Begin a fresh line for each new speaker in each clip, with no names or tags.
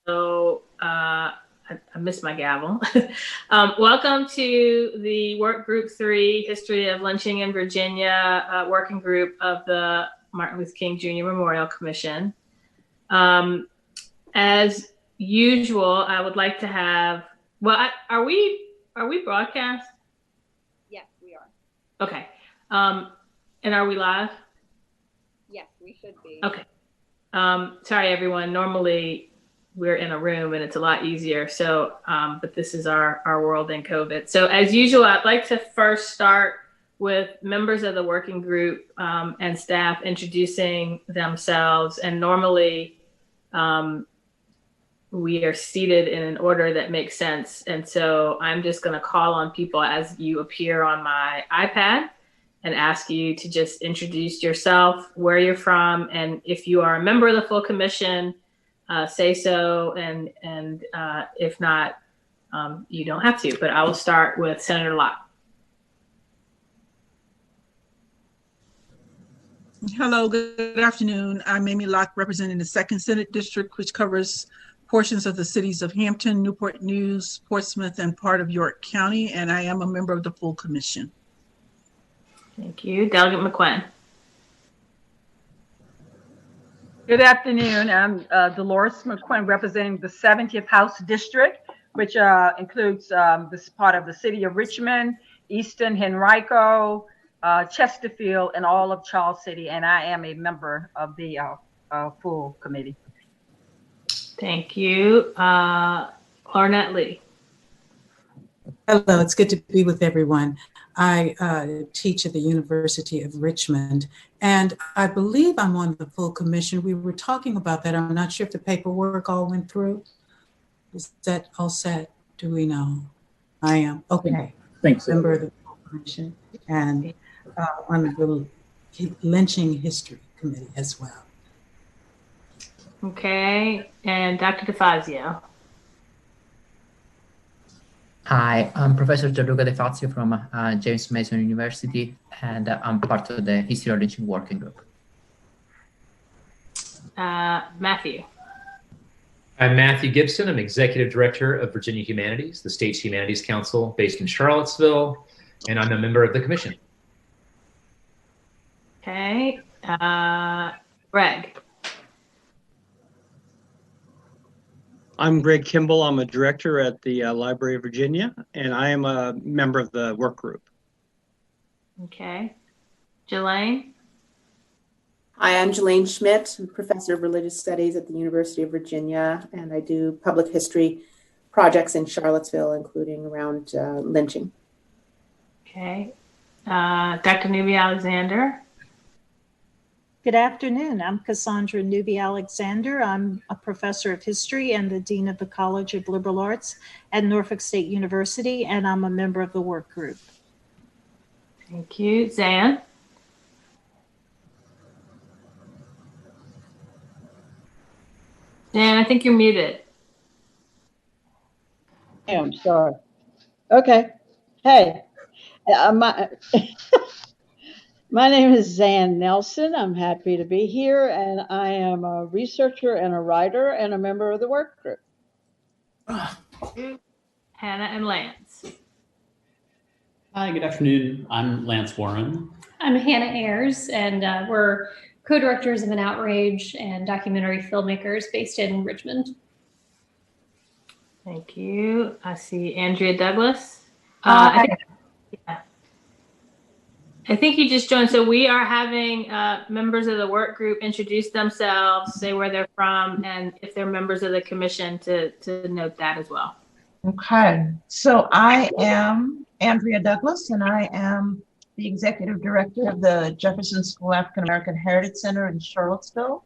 So I missed my gavel. Welcome to the Work Group 3 History of Lynching in Virginia working group of the Martin Luther King Jr. Memorial Commission. As usual, I would like to have, well, are we broadcast?
Yes, we are.
Okay. And are we live?
Yes, we should be.
Okay. Sorry, everyone. Normally we're in a room and it's a lot easier. So, but this is our world in COVID. So as usual, I'd like to first start with members of the working group and staff introducing themselves. And normally we are seated in an order that makes sense. And so I'm just going to call on people as you appear on my iPad and ask you to just introduce yourself, where you're from, and if you are a member of the full commission, say so, and if not, you don't have to. But I will start with Senator Locke.
Hello, good afternoon. I'm Amy Locke, representing the 2nd Senate District, which covers portions of the cities of Hampton, Newport News, Portsmouth, and part of York County, and I am a member of the full commission.
Thank you. Delegate McQuinn.
Good afternoon. I'm Dolores McQuinn, representing the 70th House District, which includes this part of the city of Richmond, Easton, Henrico, Chesterfield, and all of Charles City. And I am a member of the full committee.
Thank you. Ornette Lee.
Hello, it's good to be with everyone. I teach at the University of Richmond, and I believe I'm on the full commission. We were talking about that. I'm not sure if the paperwork all went through. Is that all set? Do we know? I am. Okay.
Thanks.
Member of the full commission and on the lynching history committee as well.
Okay, and Dr. DeFazio.
Hi, I'm Professor Gianluca De Fazio from James Mason University, and I'm part of the History of Lynching Working Group.
Matthew.
I'm Matthew Gibson. I'm Executive Director of Virginia Humanities, the state's Humanities Council based in Charlottesville, and I'm a member of the commission.
Okay, Greg.
I'm Greg Kimball. I'm a director at the Library of Virginia, and I am a member of the work group.
Okay. Jelaine?
Hi, I'm Jelaine Schmidt. I'm professor of religious studies at the University of Virginia, and I do public history projects in Charlottesville, including around lynching.
Okay. Dr. Newby Alexander?
Good afternoon. I'm Cassandra Newby Alexander. I'm a professor of history and the dean of the College of Liberal Arts at Norfolk State University, and I'm a member of the work group.
Thank you. Zan? Zan, I think you're muted.
I'm sorry. Okay. Hey, my name is Zan Nelson. I'm happy to be here, and I am a researcher and a writer and a member of the work group.
Hannah and Lance.
Hi, good afternoon. I'm Lance Warren.
I'm Hannah Ayers, and we're co-directors of an outrage and documentary filmmakers based in Richmond.
Thank you. I see Andrea Douglas. I think you just joined. So we are having members of the work group introduce themselves, say where they're from, and if they're members of the commission to note that as well.
Okay, so I am Andrea Douglas, and I am the executive director of the Jefferson School African American Heritage Center in Charlottesville.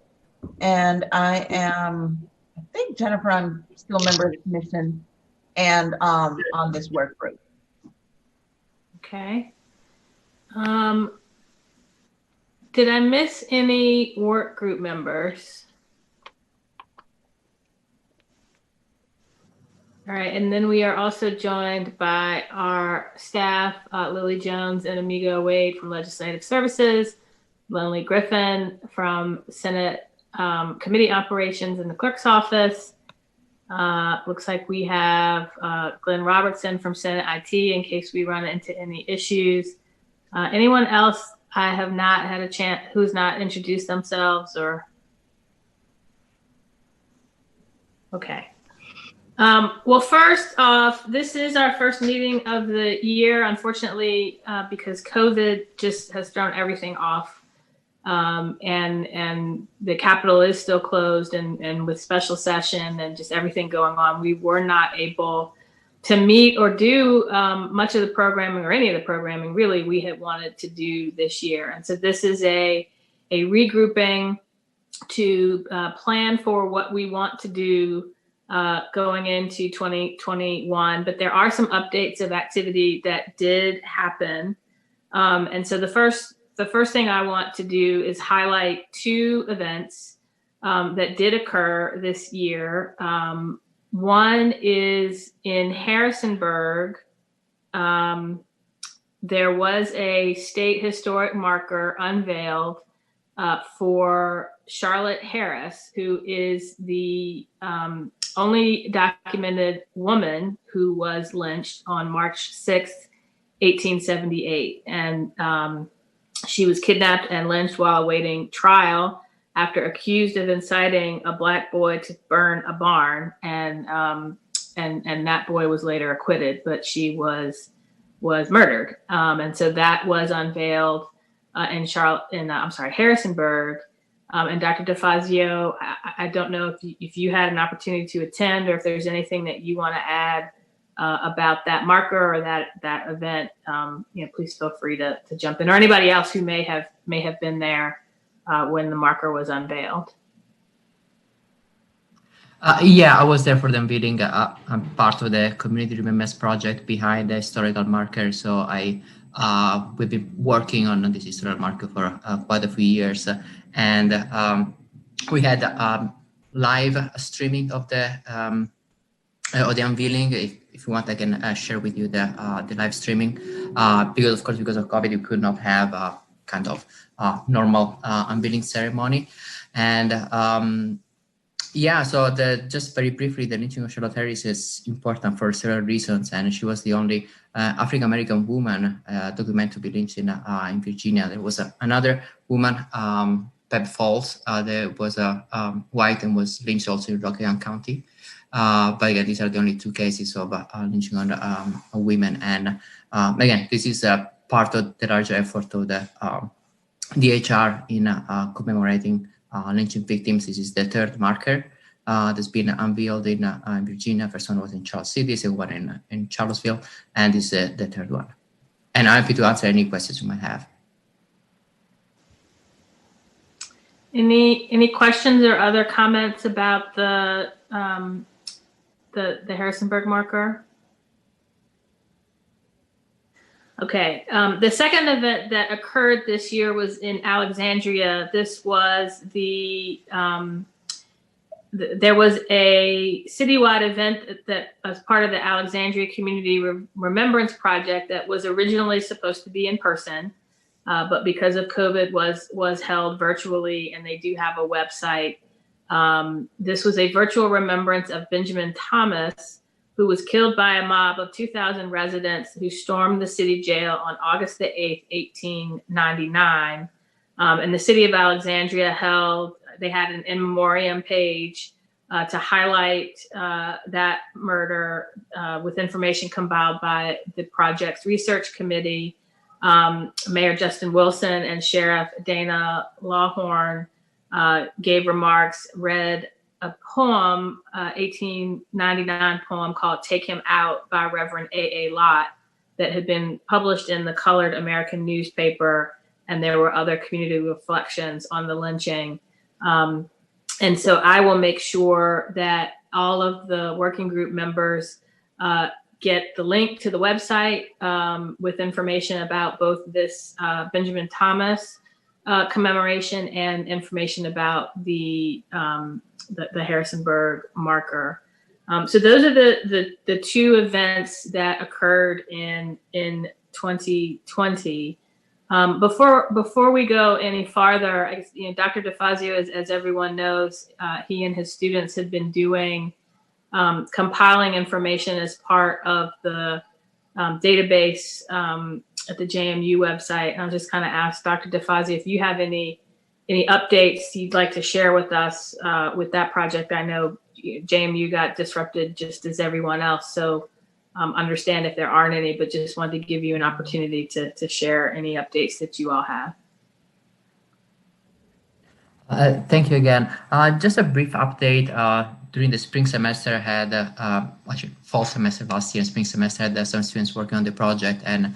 And I am, I think, Jennifer, I'm still a member of the commission and on this work group.
Okay. Did I miss any work group members? All right, and then we are also joined by our staff, Lily Jones and Amigo Wade from Legislative Services, Lonely Griffin from Senate Committee Operations in the Clerk's Office, Looks like we have Glenn Robertson from Senate IT in case we run into any issues. Anyone else I have not had a chance, who's not introduced themselves or? Okay. Well, first off, this is our first meeting of the year, unfortunately, because COVID just has thrown everything off. And the Capitol is still closed, and with special session and just everything going on, we were not able to meet or do much of the programming or any of the programming really we had wanted to do this year. And so this is a regrouping to plan for what we want to do going into 2021. But there are some updates of activity that did happen. And so the first thing I want to do is highlight two events that did occur this year. One is in Harrisonburg. There was a state historic marker unveiled for Charlotte Harris, who is the only documented woman who was lynched on March 6th, 1878. And she was kidnapped and lynched while awaiting trial after accused of inciting a Black boy to burn a barn. And that boy was later acquitted, but she was murdered. And so that was unveiled in Harrisonburg. And Dr. DeFazio, I don't know if you had an opportunity to attend or if there's anything that you want to add about that marker or that event. Please feel free to jump in, or anybody else who may have been there when the marker was unveiled.
Yeah, I was there for the unveiling. I'm part of the Community Remembrance Project behind the historical marker. So we've been working on this historical marker for quite a few years. And we had live streaming of the unveiling. If you want, I can share with you the live streaming. Because of COVID, we could not have a kind of normal unveiling ceremony. And so just very briefly, the lynching of Charlotte Harris is important for several reasons, and she was the only African-American woman documented to be lynched in Virginia. There was another woman, Pep Falls, there was a white and was lynched also in Rockingham County. But again, these are the only two cases of lynching on women. And again, this is a part of the larger effort of the DHR in commemorating lynching victims. This is the third marker that's been unveiled in Virginia. First one was in Charles City, second one in Charlottesville, and this is the third one. And I'm happy to answer any questions you might have.
Any questions or other comments about the Harrisonburg marker? Okay, the second event that occurred this year was in Alexandria. This was there was a citywide event that as part of the Alexandria Community Remembrance Project that was originally supposed to be in person, but because of COVID was held virtually, and they do have a website. This was a virtual remembrance of Benjamin Thomas, who was killed by a mob of 2,000 residents who stormed the city jail on August the 8th, 1899. And the city of Alexandria they had an in memoriam page to highlight that murder with information compiled by the project's research committee. Mayor Justin Wilson and Sheriff Dana Lawhorn gave remarks, read a poem, 1899 poem called "Take Him Out" by Reverend A.A. Lott that had been published in the Colored American newspaper, and there were other community reflections on the lynching. And so I will make sure that all of the working group members get the link to the website with information about both this Benjamin Thomas commemoration and information about the Harrisonburg marker. So those are the two events that occurred in 2020. Before we go any farther, Dr. DeFazio, as everyone knows, he and his students have been doing compiling information as part of the database at the JMU website. And I'll just kind of ask Dr. DeFazio if you have any updates you'd like to share with us with that project. I know JMU got disrupted just as everyone else, so understand if there aren't any, but just wanted to give you an opportunity to share any updates that you all have.
Thank you again. Just a brief update. During the spring semester, I had actually fall semester last year, spring semester, had some students working on the project, and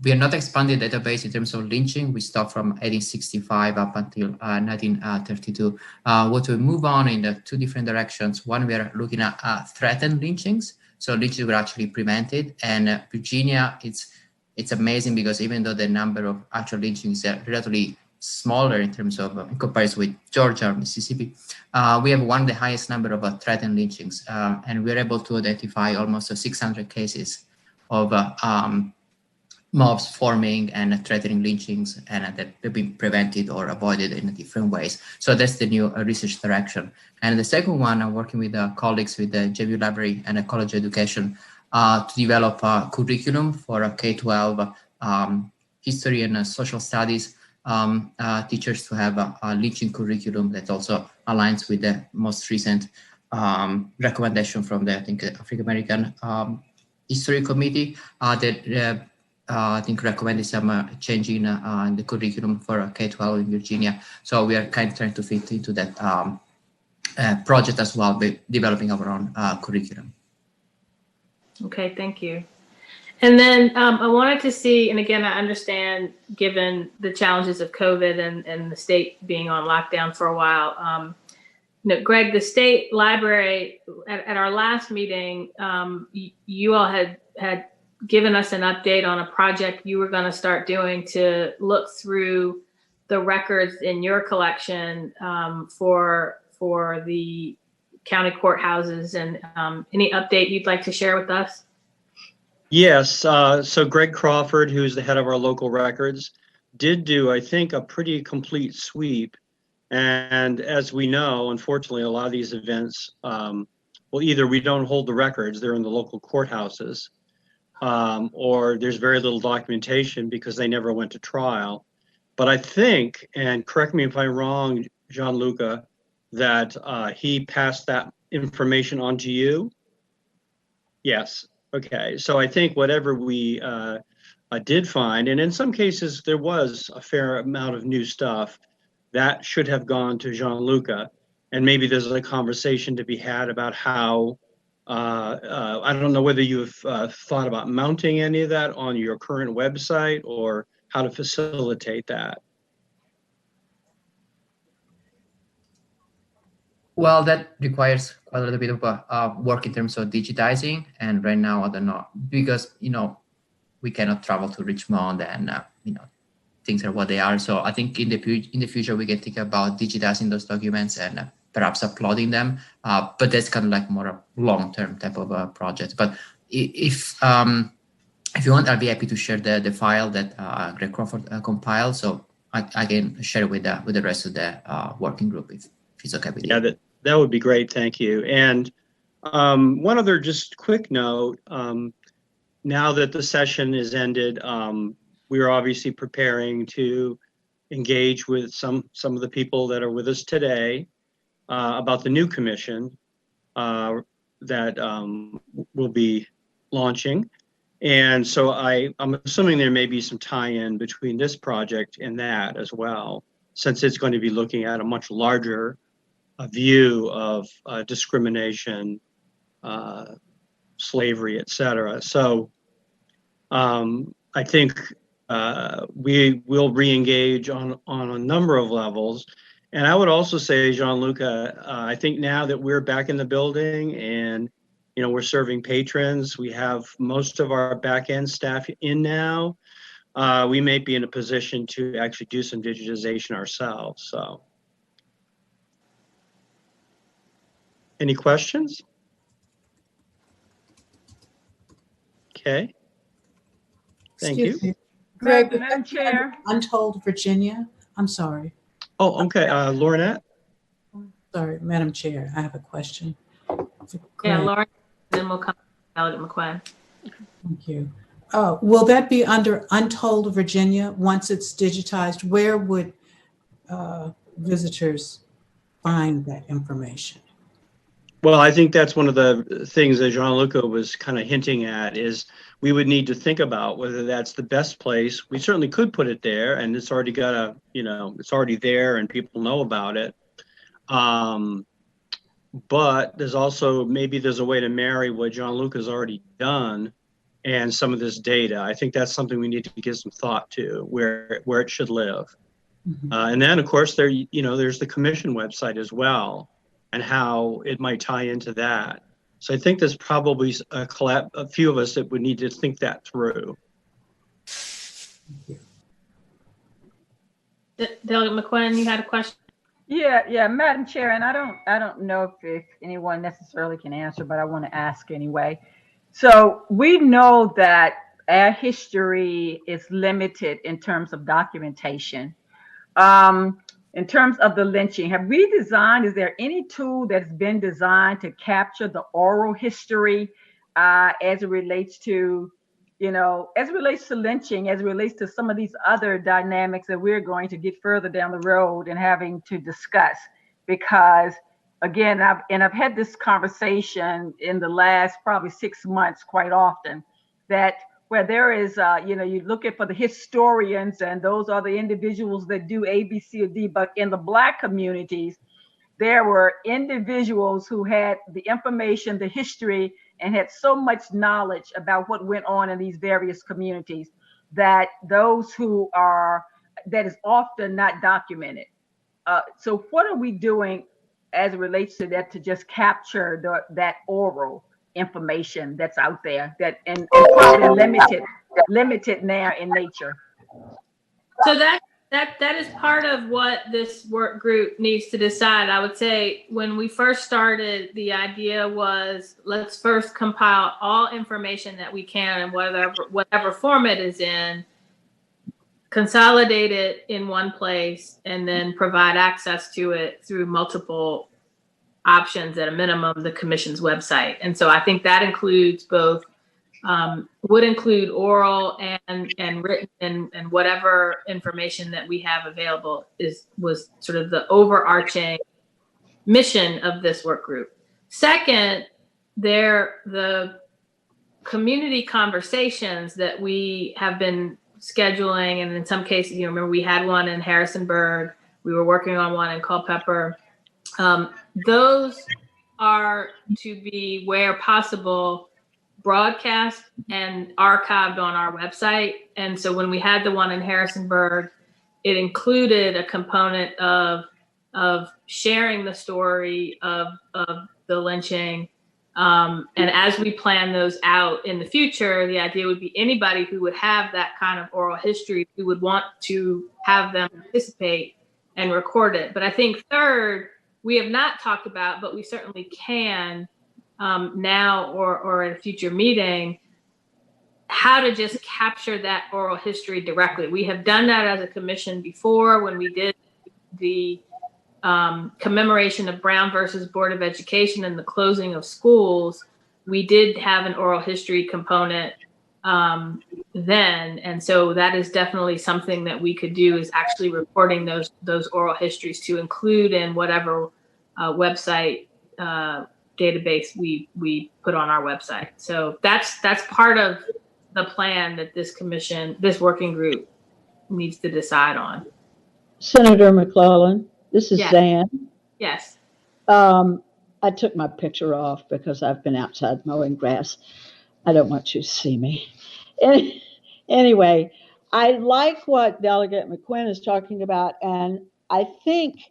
we are not expanding the database in terms of lynching. We stopped from 1865 up until 1932. What we move on in the two different directions. One, we are looking at threatened lynchings. So lynchings were actually prevented, and Virginia, it's amazing because even though the number of actual lynchings are relatively smaller in terms of in comparison with Georgia or Mississippi, we have one of the highest number of threatened lynchings, and we're able to identify almost 600 cases of mobs forming and threatening lynchings, and that they've been prevented or avoided in different ways. So that's the new research direction. And the second one, I'm working with colleagues with the JMU Library and College of Education to develop a curriculum for K-12 history and social studies teachers to have a lynching curriculum that also aligns with the most recent recommendation from the, I think, African American History Committee that I think recommended some changing in the curriculum for K-12 in Virginia. So we are kind of trying to fit into that project as well, developing our own curriculum.
Okay, thank you. And then I wanted to see, and again, I understand given the challenges of COVID and the state being on lockdown for a while, Greg, the state library, at our last meeting, you all had given us an update on a project you were going to start doing to look through the records in your collection for the county courthouses, and any update you'd like to share with us?
Yes, so Greg Crawford, who's the head of our local records, did do, I think, a pretty complete sweep. And as we know, unfortunately, a lot of these events, well, either we don't hold the records, they're in the local courthouses, or there's very little documentation because they never went to trial. But I think, and correct me if I'm wrong, Gianluca, that he passed that information on to you? Yes. Okay, so I think whatever we did find, and in some cases there was a fair amount of new stuff, that should have gone to Gianluca. And maybe there's a conversation to be had about how, I don't know whether you've thought about mounting any of that on your current website or how to facilitate that.
Well, that requires quite a little bit of work in terms of digitizing. And right now, I don't know, because, we cannot travel to Richmond and, things are what they are. So I think in the future, we can think about digitizing those documents and perhaps uploading them. But that's kind of like more a long-term type of project. But if you want, I'll be happy to share the file that Greg Crawford compiled. So I can share with the rest of the working group if it's okay with you.
Yeah, that would be great. Thank you. And one other just quick note, now that the session is ended, we are obviously preparing to engage with some of the people that are with us today about the new commission that will be launching. And so I'm assuming there may be some tie-in between this project and that as well, since it's going to be looking at a much larger view of discrimination, slavery, etc. So I think we will re-engage on a number of levels. And I would also say, Gianluca, I think now that we're back in the building and we're serving patrons, we have most of our back-end staff in now, we may be in a position to actually do some digitization ourselves. So, any questions? Okay. Thank you.
Me. Greg,
Madam Chair.
Untold Virginia. I'm sorry.
Oh, okay. Laurinette?
Sorry, Madam Chair, I have a question.
Yeah,
Great.
Lauren, then we'll come to Delegate McQuinn.
Thank you. Will that be under Untold Virginia once it's digitized? Where would visitors find that information?
Well, I think that's one of the things that Gianluca was kind of hinting at is we would need to think about whether that's the best place. We certainly could put it there, and it's already got a, it's already there and people know about it. But there's also, maybe there's a way to marry what Gianluca's already done and some of this data. I think that's something we need to give some thought to, where it should live.
Mm-hmm.
And then, of course, there's the commission website as well, and how it might tie into that. So I think there's probably a few of us that would need to think that through.
Delegate McQuinn, you had a question?
Yeah, Madam Chair, and I don't know if anyone necessarily can answer, but I want to ask anyway. So we know that our history is limited in terms of documentation. In terms of the lynching, is there any tool that's been designed to capture the oral history as it relates to, lynching, as it relates to some of these other dynamics that we're going to get further down the road and having to discuss? Because again, I've had this conversation in the last probably 6 months quite often, that where there is, you're looking for the historians, and those are the individuals that do A, B, C, or D. But in the Black communities, there were individuals who had the information, the history, and had so much knowledge about what went on in these various communities that that is often not documented. So what are we doing as it relates to that to just capture that oral information that's out there and probably limited now in nature?
So that is part of what this work group needs to decide. I would say when we first started, the idea was, let's first compile all information that we can, and whatever form it is in, consolidate it in one place, and then provide access to it through multiple options, at a minimum, the commission's website. And so I think that includes both, would include oral and written, and whatever information that we have available was sort of the overarching mission of this work group. Second, the community conversations that we have been scheduling, and in some cases, remember we had one in Harrisonburg, we were working on one in Culpeper. Those are to be, where possible, broadcast and archived on our website. And so when we had the one in Harrisonburg, it included a component of sharing the story of the lynching. And as we plan those out in the future, the idea would be anybody who would have that kind of oral history, we would want to have them participate and record it. But I think third, we have not talked about, but we certainly can now or at a future meeting, how to just capture that oral history directly. We have done that as a commission before when we did the commemoration of Brown versus Board of Education and the closing of schools. We did have an oral history component then. And so that is definitely something that we could do, is actually recording those oral histories to include in whatever website database we put on our website. So that's part of the plan that this working group needs to decide on.
Senator McClellan, this is
Yes.
Zan.
Yes.
I took my picture off because I've been outside mowing grass. I don't want you to see me. Anyway, I like what Delegate McQuinn is talking about, and I think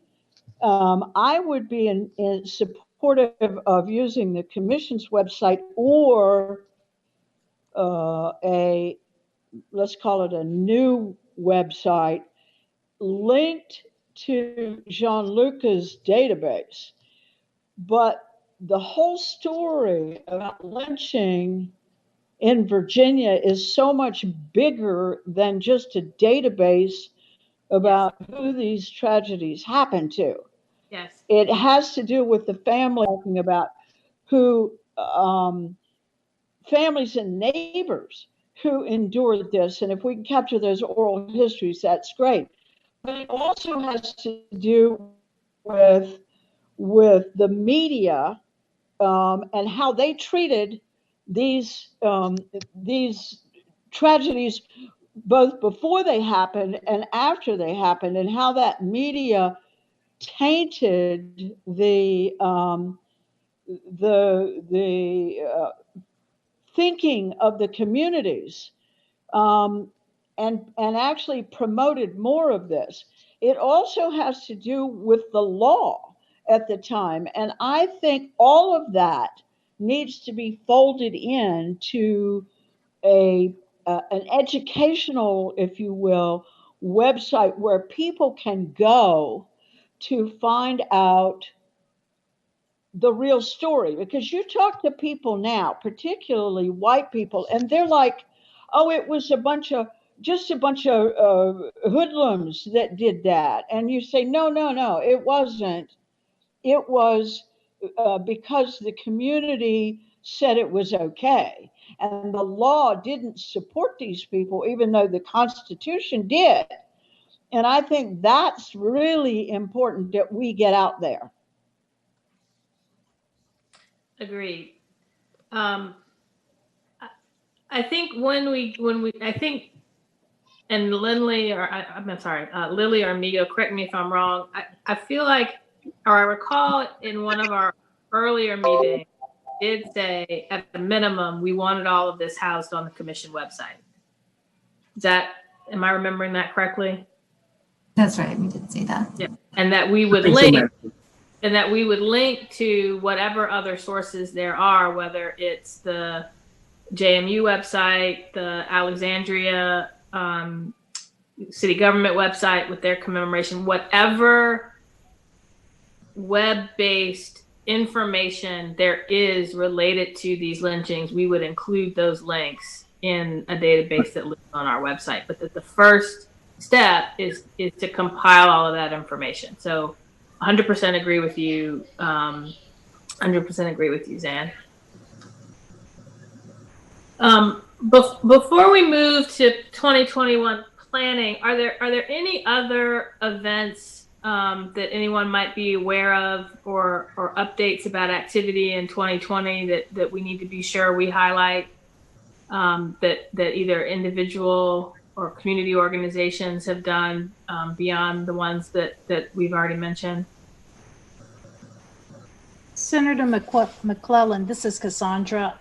I would be in supportive of using the commission's website or let's call it a new website linked to Gianluca's database. But the whole story about lynching in Virginia is so much bigger than just a database about who these tragedies happened to.
Yes.
It has to do with the family, talking about who families and neighbors who endured this. And if we can capture those oral histories, that's great. But it also has to do with the media and how they treated these tragedies both before they happened and after they happened, and how that media tainted the thinking of the communities, and actually promoted more of this. It also has to do with the law at the time, and I think all of that needs to be folded into an educational, if you will, website where people can go to find out the real story. Because you talk to people now, particularly white people, and they're like, oh, it was just a bunch of hoodlums that did that. And you say, no, no, no, it wasn't. It was because the community said it was okay. And the law didn't support these people, even though the Constitution did. And I think that's really important that we get out there.
Agreed. I think I think, and Lindley, or I'm sorry, Lily or Migo, correct me if I'm wrong. I feel like, or I recall in one of our earlier meetings, did say at the minimum we wanted all of this housed on the commission website. Am I remembering that correctly?
That's right. We did say that.
Yeah, and that we would link to whatever other sources there are, whether it's the JMU website, the Alexandria city government website with their commemoration, whatever web-based information there is related to these lynchings, we would include those links in a database that lives on our website. But that the first step is to compile all of that information. So 100% agree with you. 100% agree with you, Zan. Before we move to 2021 planning, are there any other events that anyone might be aware of, or updates about activity in 2020 that we need to be sure we highlight, that either individual or community organizations have done beyond the ones that we've already mentioned?
Senator McClellan, this is Cassandra.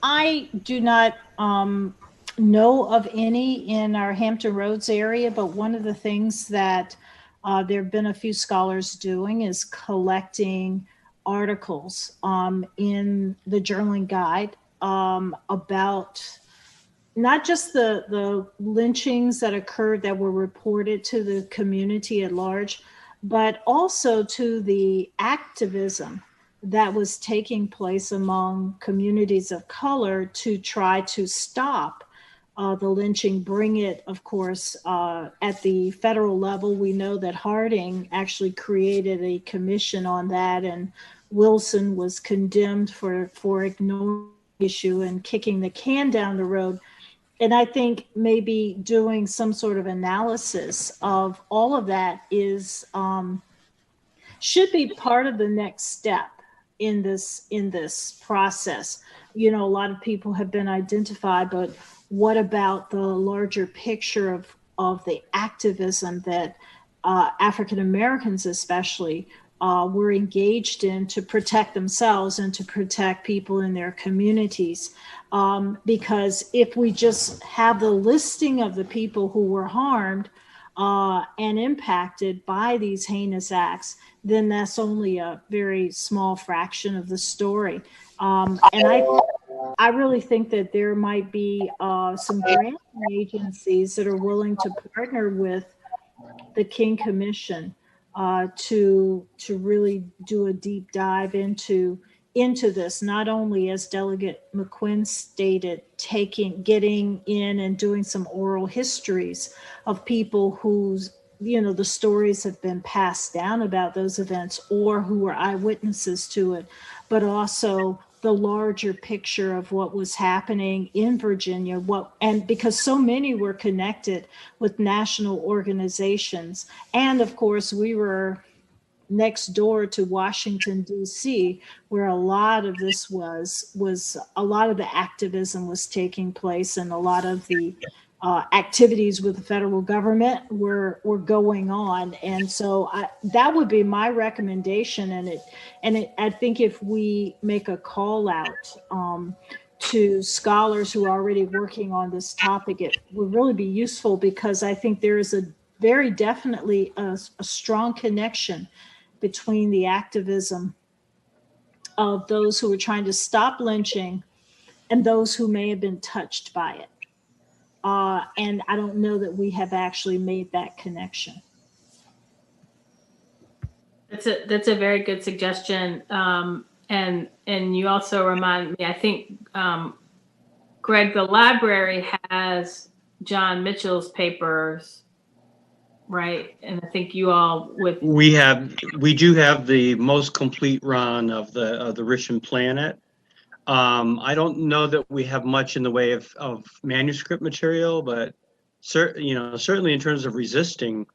I do not know of any in our Hampton Roads area, but one of the things that there have been a few scholars doing is collecting articles in the Journaling Guide about not just the lynchings that occurred that were reported to the community at large, but also to the activism that was taking place among communities of color to try to stop the lynching, bring it, of course, at the federal level. We know that Harding actually created a commission on that, and Wilson was condemned for ignoring the issue and kicking the can down the road. And I think maybe doing some sort of analysis of all of that is should be part of the next step in this process. You know, a lot of people have been identified, but what about the larger picture of the activism that African Americans especially were engaged in to protect themselves and to protect people in their communities? Because if we just have the listing of the people who were harmed and impacted by these heinous acts, then that's only a very small fraction of the story. And I really think that there might be some grant agencies that are willing to partner with the King Commission to really do a deep dive into this, not only, as Delegate McQuinn stated, getting in and doing some oral histories of people whose, you know, the stories have been passed down about those events or who were eyewitnesses to it, but also the larger picture of what was happening in Virginia, and because so many were connected with national organizations. And of course, we were next door to Washington, D.C., where a lot of this was a lot of the activism was taking place, and a lot of the activities with the federal government were going on. And so that would be my recommendation. I think if we make a call out to scholars who are already working on this topic, it would really be useful, because I think there is a very definitely a strong connection between the activism of those who were trying to stop lynching and those who may have been touched by it. And I don't know that we have actually made that connection.
That's a very good suggestion. And you also remind me, I think, Greg, the library has John Mitchell's papers, right? And I think you all
we do have the most complete run of the Richmond Planet. I don't know that we have much in the way of manuscript material, but certainly in terms of resisting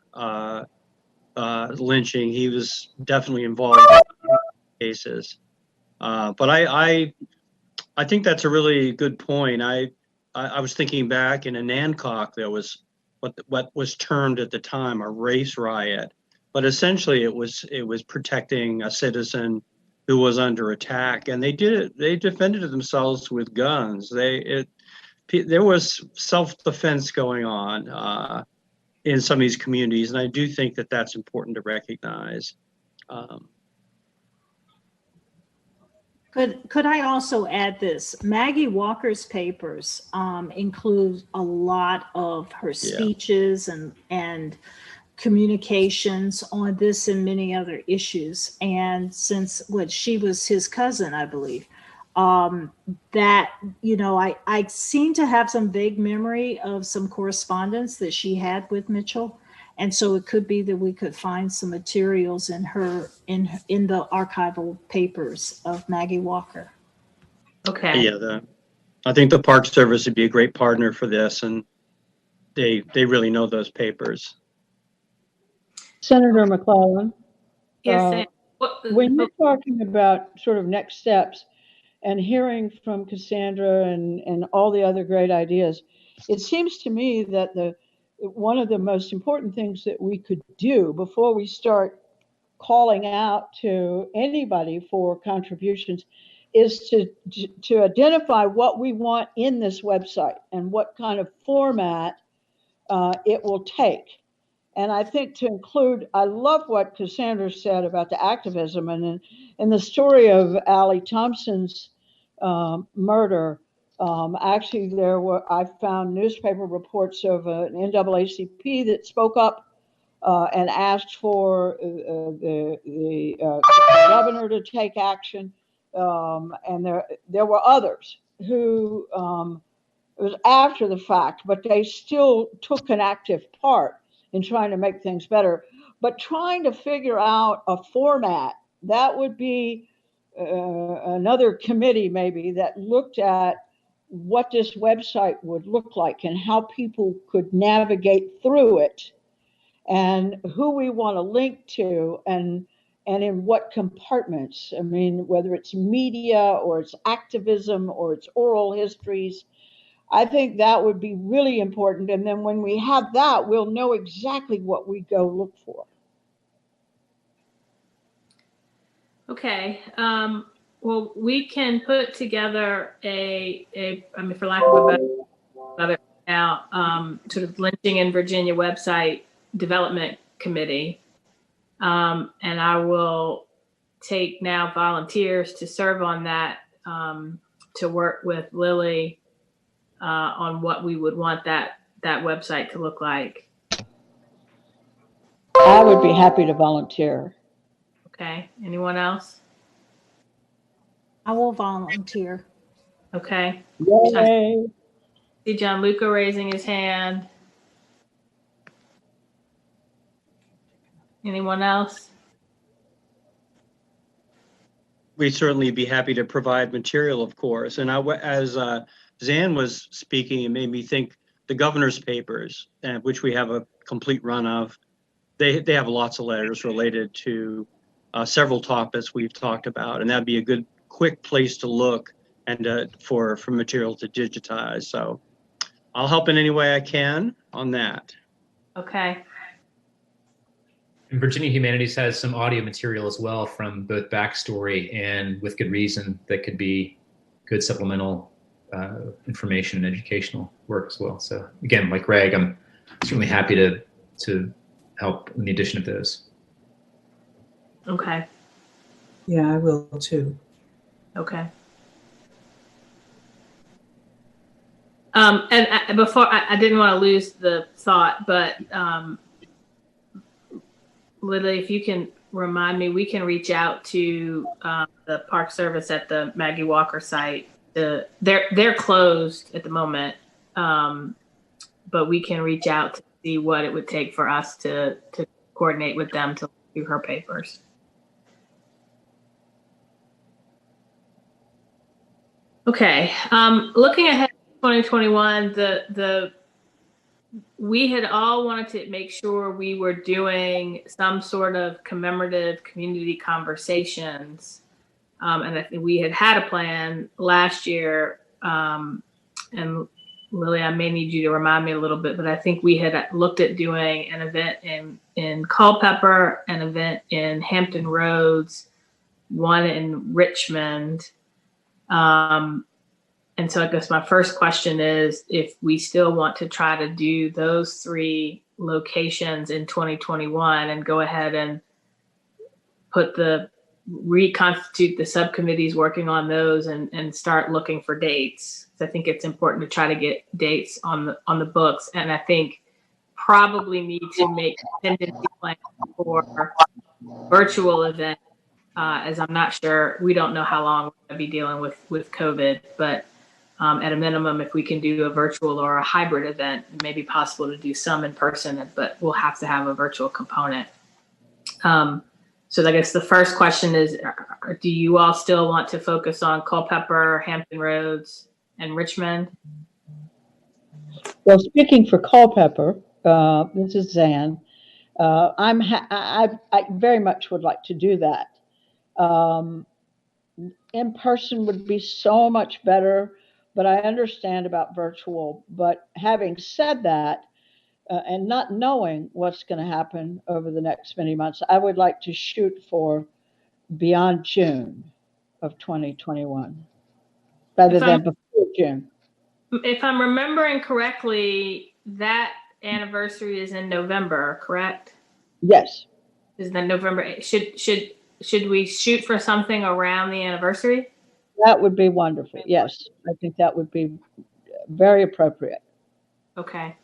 lynching, he was definitely involved in cases. But I think that's a really good point. I was thinking back in a Nancock, there was what was termed at the time a race riot, but essentially it was protecting a citizen who was under attack, and they defended themselves with guns. There was self-defense going on in some of these communities, and I do think that that's important to recognize.
Could I also add this? Maggie Walker's papers include a lot of her speeches and communications on this and many other issues. And since she was his cousin, I believe, that, I seem to have some vague memory of some correspondence that she had with Mitchell. And so it could be that we could find some materials in the archival papers of Maggie Walker.
Okay.
Yeah, I think the Park Service would be a great partner for this, and they really know those papers.
Senator McClellan,
Yes,
when you're talking about sort of next steps and hearing from Cassandra and all the other great ideas, it seems to me that one of the most important things that we could do before we start calling out to anybody for contributions is to identify what we want in this website and what kind of format it will take. And I think to include, I love what Cassandra said about the activism, and in the story of Allie Thompson's murder. Actually, I found newspaper reports of an NAACP that spoke up and asked for the governor to take action, and there were others who it was after the fact, but they still took an active part in trying to make things better. But trying to figure out a format that would be another committee maybe that looked at what this website would look like and how people could navigate through it and who we want to link to and in what compartments. I mean, whether it's media or it's activism or it's oral histories, I think that would be really important. And then when we have that, we'll know exactly what we go look for. Okay.
Well, we can put together for lack of a better now, sort of lynching in Virginia website development committee. And I will take now volunteers to serve on that, to work with Lily on what we would want that website to look like.
I would be happy to volunteer.
Okay. Anyone else?
I will volunteer.
Okay.
Yay.
I see Gianluca raising his hand. Anyone else?
we'd certainly be happy to provide material, of course. And as Zan was speaking, it made me think the governor's papers, which we have a complete run of, they have lots of letters related to several topics we've talked about, and that'd be a good, quick place to look and for material to digitize. So I'll help in any way I can on that.
Okay.
And Virginia Humanities has some audio material as well from both backstory and with good reason that could be good supplemental information and educational work as well. So again, like Greg, I'm certainly happy to help in the addition of those.
Okay.
Yeah, I will too.
Okay. And before, I didn't want to lose the thought, but Lily, if you can remind me, we can reach out to the Park Service at the Maggie Walker site. They're closed at the moment, but we can reach out to see what it would take for us to coordinate with them to do her papers. Okay. Looking ahead to 2021, we had all wanted to make sure we were doing some sort of commemorative community conversations. And I think we had a plan last year. And Lily, I may need you to remind me a little bit, but I think we had looked at doing an event in Culpeper, an event in Hampton Roads, one in Richmond. And so I guess my first question is if we still want to try to do those 3 locations in 2021 and go ahead and reconstitute the subcommittees working on those and start looking for dates. So I think it's important to try to get dates on the books. And I think probably need to make contingency plans for virtual events, as I'm not sure, we don't know how long we're going to be dealing with COVID, but at a minimum, if we can do a virtual or a hybrid event, it may be possible to do some in person, but we'll have to have a virtual component. So I guess the first question is, do you all still want to focus on Culpeper, Hampton Roads, and Richmond?
Well, speaking for Culpeper, this is Zan. I very much would like to do that. In person would be so much better, but I understand about virtual. But having said that, and not knowing what's going to happen over the next many months, I would like to shoot for beyond June of 2021, rather than before June.
If I'm remembering correctly, that anniversary is in November, correct?
Yes.
Is that November? Should we shoot for something around the anniversary?
That would be wonderful. Yes, I think that would be very appropriate.
Okay.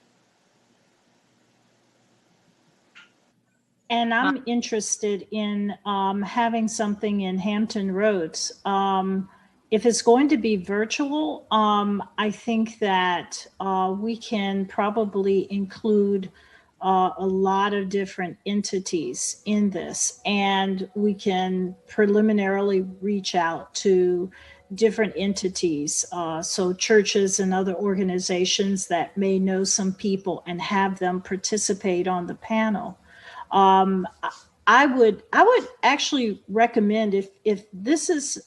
And I'm interested in having something in Hampton Roads. If it's going to be virtual, I think that we can probably include a lot of different entities in this, and we can preliminarily reach out to different entities, so churches and other organizations that may know some people and have them participate on the panel. I would actually recommend if this is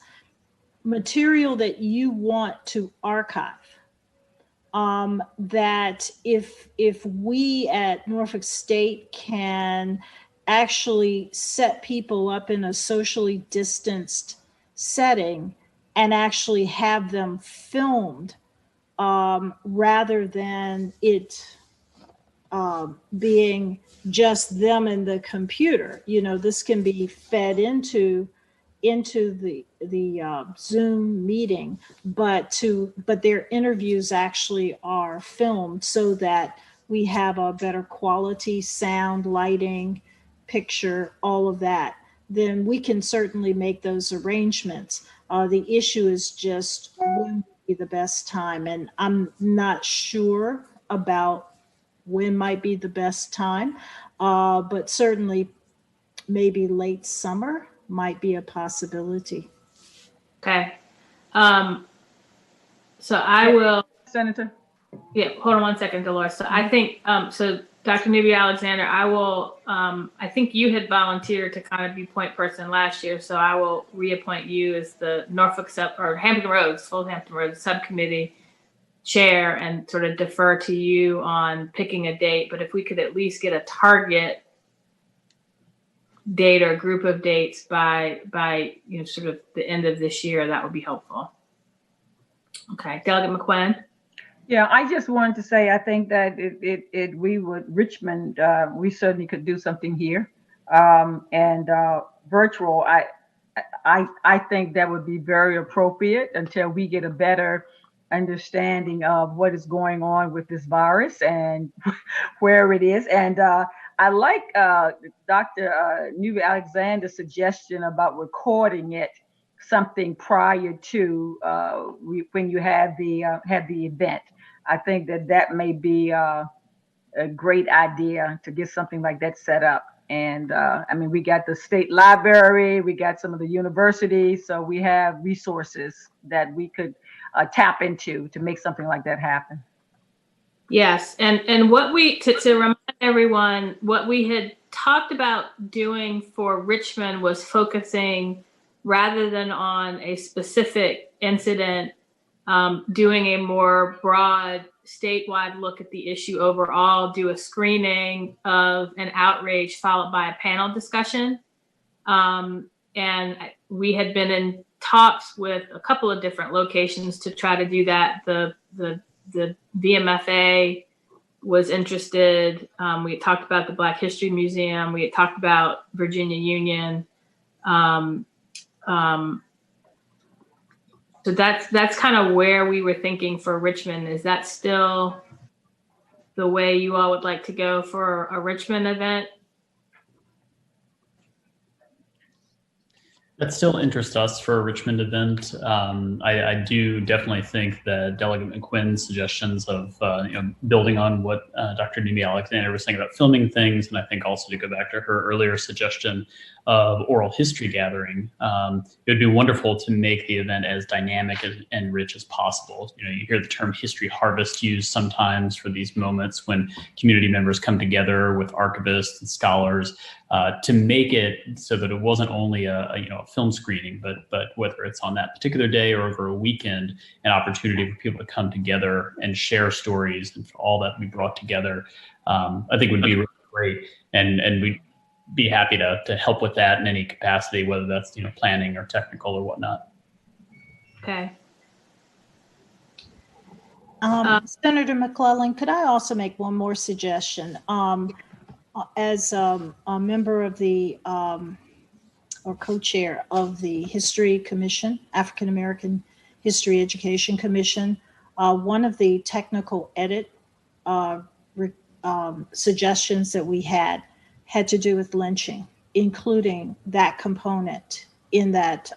material that you want to archive, that if we at Norfolk State can actually set people up in a socially distanced setting and actually have them filmed, rather than it being just them and the computer. This can be fed into the Zoom meeting, but their interviews actually are filmed so that we have a better quality sound, lighting, picture, all of that. Then we can certainly make those arrangements. The issue is just when would be the best time, and I'm not sure about when might be the best time, but certainly maybe late summer might be a possibility.
Okay. So I will.
Senator?
Yeah, hold on one second, Dolores. So I think, so Dr. Nubia Alexander, I will, I think you had volunteered to kind of be point person last year, so I will reappoint you as the Hampton Roads Subcommittee Chair and sort of defer to you on picking a date. But if we could at least get a target date or group of dates by sort of the end of this year, that would be helpful. Okay, Delegate McQuinn.
Yeah, I just wanted to say I think that Richmond, we certainly could do something here, and virtual. I think that would be very appropriate until we get a better understanding of what is going on with this virus and where it is. And I like Dr. Nubia Alexander's suggestion about recording it, something prior to when you have the event. I think that may be a great idea to get something like that set up. And I mean, we got the state library, we got some of the universities, so we have resources that we could tap into to make something like that happen.
Yes, and what we to remind everyone, what we had talked about doing for Richmond was focusing rather than on a specific incident, doing a more broad statewide look at the issue overall, do a screening of an outrage followed by a panel discussion. And we had been in talks with a couple of different locations to try to do that. The VMFA was interested. We had talked about the Black History Museum. We had talked about Virginia Union. So that's kind of where we were thinking for Richmond. Is that still the way you all would like to go for a Richmond event?
That still interests us for a Richmond event. I do definitely think that Delegate McQuinn's suggestions of building on what Dr. Nubia Alexander was saying about filming things, and I think also to go back to her earlier suggestion of oral history gathering, it would be wonderful to make the event as dynamic and rich as possible. You hear the term history harvest used sometimes for these moments when community members come together with archivists and scholars to make it so that it wasn't only a film screening, but whether it's on that particular day or over a weekend, an opportunity for people to come together and share stories and for all that we brought together, I think would be really great. And we'd be happy to help with that in any capacity, whether that's planning or technical or whatnot.
Okay.
Senator McClellan, could I also make one more suggestion? As a member of the or co-chair of the History Commission, African American History Education Commission, one of the technical edit suggestions that we had to do with lynching, including that component in that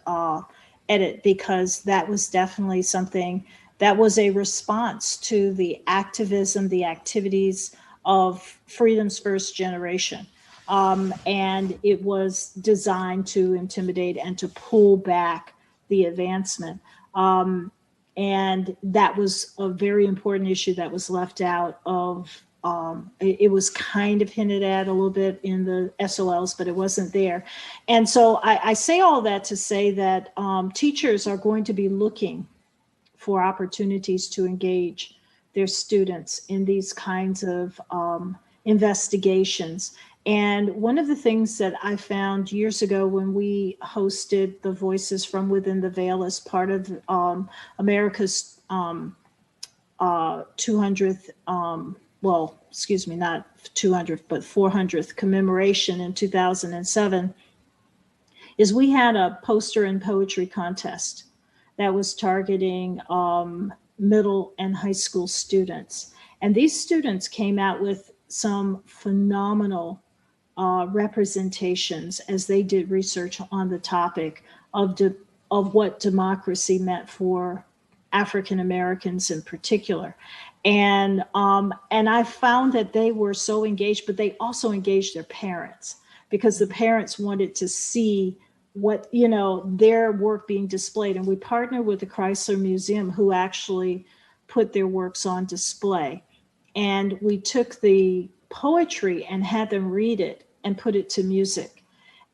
edit, because that was definitely something that was a response to the activism, the activities of Freedom's first generation. And it was designed to intimidate and to pull back the advancement. And that was a very important issue that was left out of, it was kind of hinted at a little bit in the SOLs, but it wasn't there. And so I say all that to say that teachers are going to be looking for opportunities to engage their students in these kinds of investigations. And one of the things that I found years ago when we hosted the Voices from Within the Veil as part of America's 200th, well, excuse me, not 200th, but 400th commemoration in 2007, is we had a poster and poetry contest that was targeting middle and high school students. And these students came out with some phenomenal representations as they did research on the topic of what democracy meant for African Americans in particular. And I found that they were so engaged, but they also engaged their parents, because the parents wanted to see what, you know, their work being displayed. And we partnered with the Chrysler Museum, who actually put their works on display. And we took the poetry and had them read it and put it to music.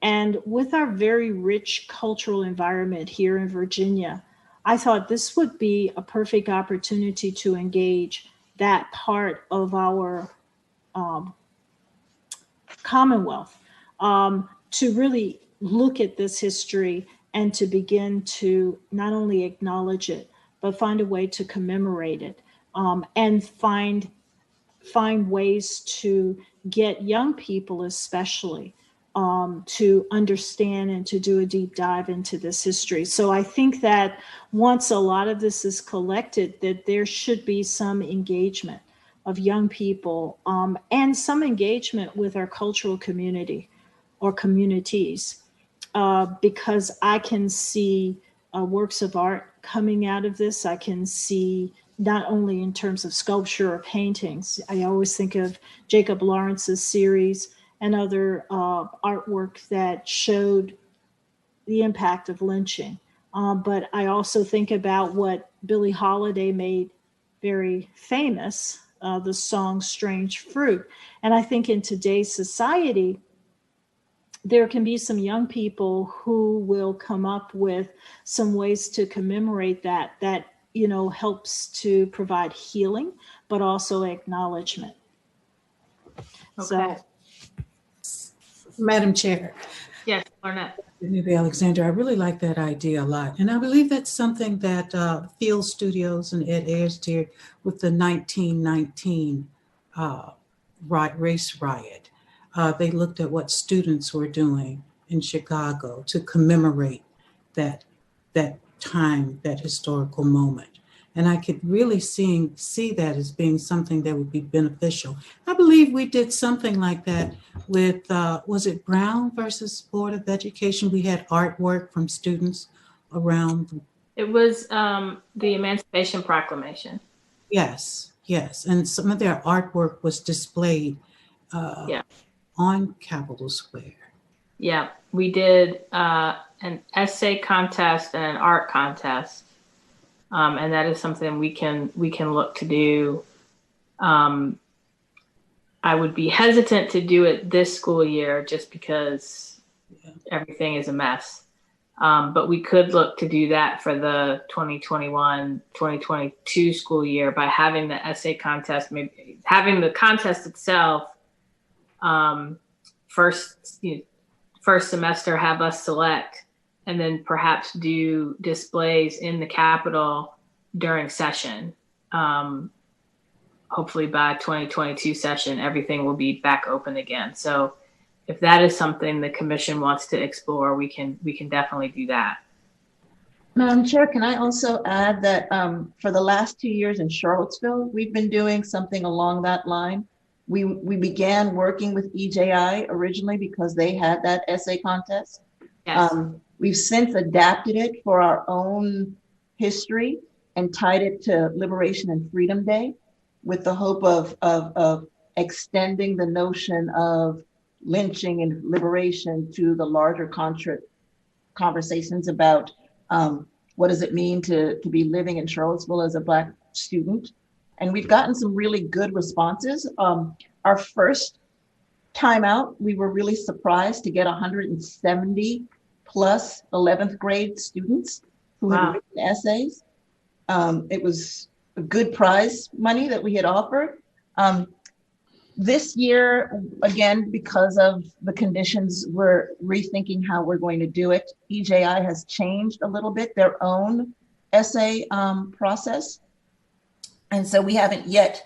And with our very rich cultural environment here in Virginia, I thought this would be a perfect opportunity to engage that part of our Commonwealth, to really look at this history and to begin to not only acknowledge it, but find a way to commemorate it, and find ways to get young people especially to understand and to do a deep dive into this history. So I think that once a lot of this is collected, that there should be some engagement of young people, and some engagement with our cultural community or communities, because I can see works of art coming out of this. I can see not only in terms of sculpture or paintings. I always think of Jacob Lawrence's series and other artwork that showed the impact of lynching. But I also think about what Billie Holiday made very famous, the song Strange Fruit. And I think in today's society, there can be some young people who will come up with some ways to commemorate that, you know, helps to provide healing, but also acknowledgement.
Okay.
So,
Madam Chair.
Yes, Lornette.
Maybe Alexander, I really like that idea a lot. And I believe that's something that Field Studios and Ed Ayers did with the 1919 race riot. They looked at what students were doing in Chicago to commemorate that time, that historical moment. And I could really see that as being something that would be beneficial. I believe we did something like that with, was it Brown versus Board of Education? We had artwork from students around.
It was the Emancipation Proclamation.
Yes. And some of their artwork was displayed on Capitol Square.
Yeah, we did an essay contest and an art contest. And that is something we can look to do. I would be hesitant to do it this school year just because everything is a mess. But we could look to do that for the 2021-2022 school year by having the essay contest, maybe having the contest itself first semester have us select, and then perhaps do displays in the Capitol during session. Hopefully by 2022 session, everything will be back open again. So if that is something the commission wants to explore, we can definitely do that.
Madam Chair, can I also add that for the last 2 years in Charlottesville, we've been doing something along that line. We began working with EJI originally because they had that essay contest.
Yes.
We've since adapted it for our own history and tied it to Liberation and Freedom Day with the hope of extending the notion of lynching and liberation to the larger conversations about what does it mean to be living in Charlottesville as a Black student. And we've gotten some really good responses. Our first time out, we were really surprised to get 170 plus 11th grade students who had written essays. It was a good prize money that we had offered. This year, again, because of the conditions, we're rethinking how we're going to do it. EJI has changed a little bit their own essay process. And so we haven't yet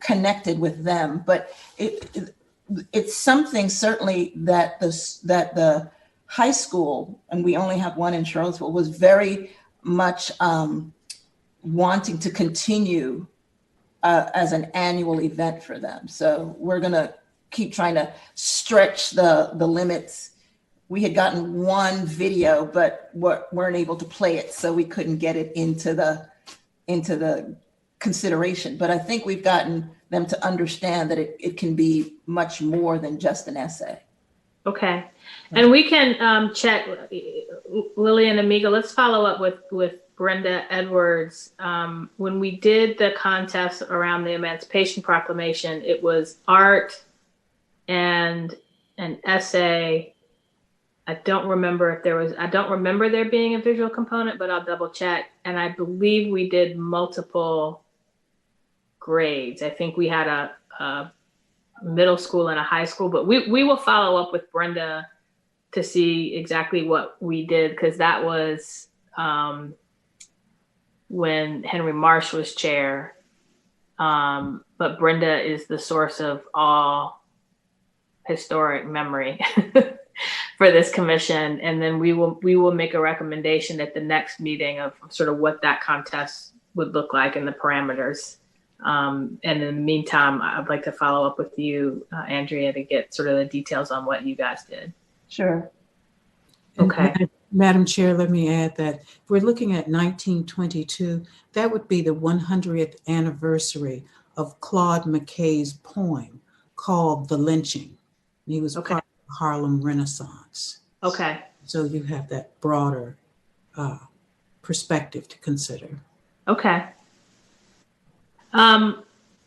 connected with them, but it's something certainly that the high school, and we only have one in Charlottesville, was very much wanting to continue as an annual event for them. So we're gonna keep trying to stretch the limits. We had gotten one video, but weren't able to play it, so we couldn't get it into the consideration. But I think we've gotten them to understand that it can be much more than just an essay.
Okay. And we can check, Lily and Amiga, let's follow up with Brenda Edwards. When we did the contest around the Emancipation Proclamation, it was art and an essay. I don't remember there being a visual component, but I'll double check. And I believe we did multiple grades. I think we had a middle school and a high school, but we will follow up with Brenda to see exactly what we did, because that was when Henry Marsh was chair. But Brenda is the source of all historic memory for this commission. And then we will make a recommendation at the next meeting of sort of what that contest would look like and the parameters. And in the meantime, I'd like to follow up with you, Andrea, to get sort of the details on what you guys did.
Sure.
Okay.
And, Madam Chair, let me add that if we're looking at 1922, that would be the 100th anniversary of Claude McKay's poem called The Lynching. He was part of the Harlem Renaissance.
Okay.
So you have that broader perspective to consider.
Okay.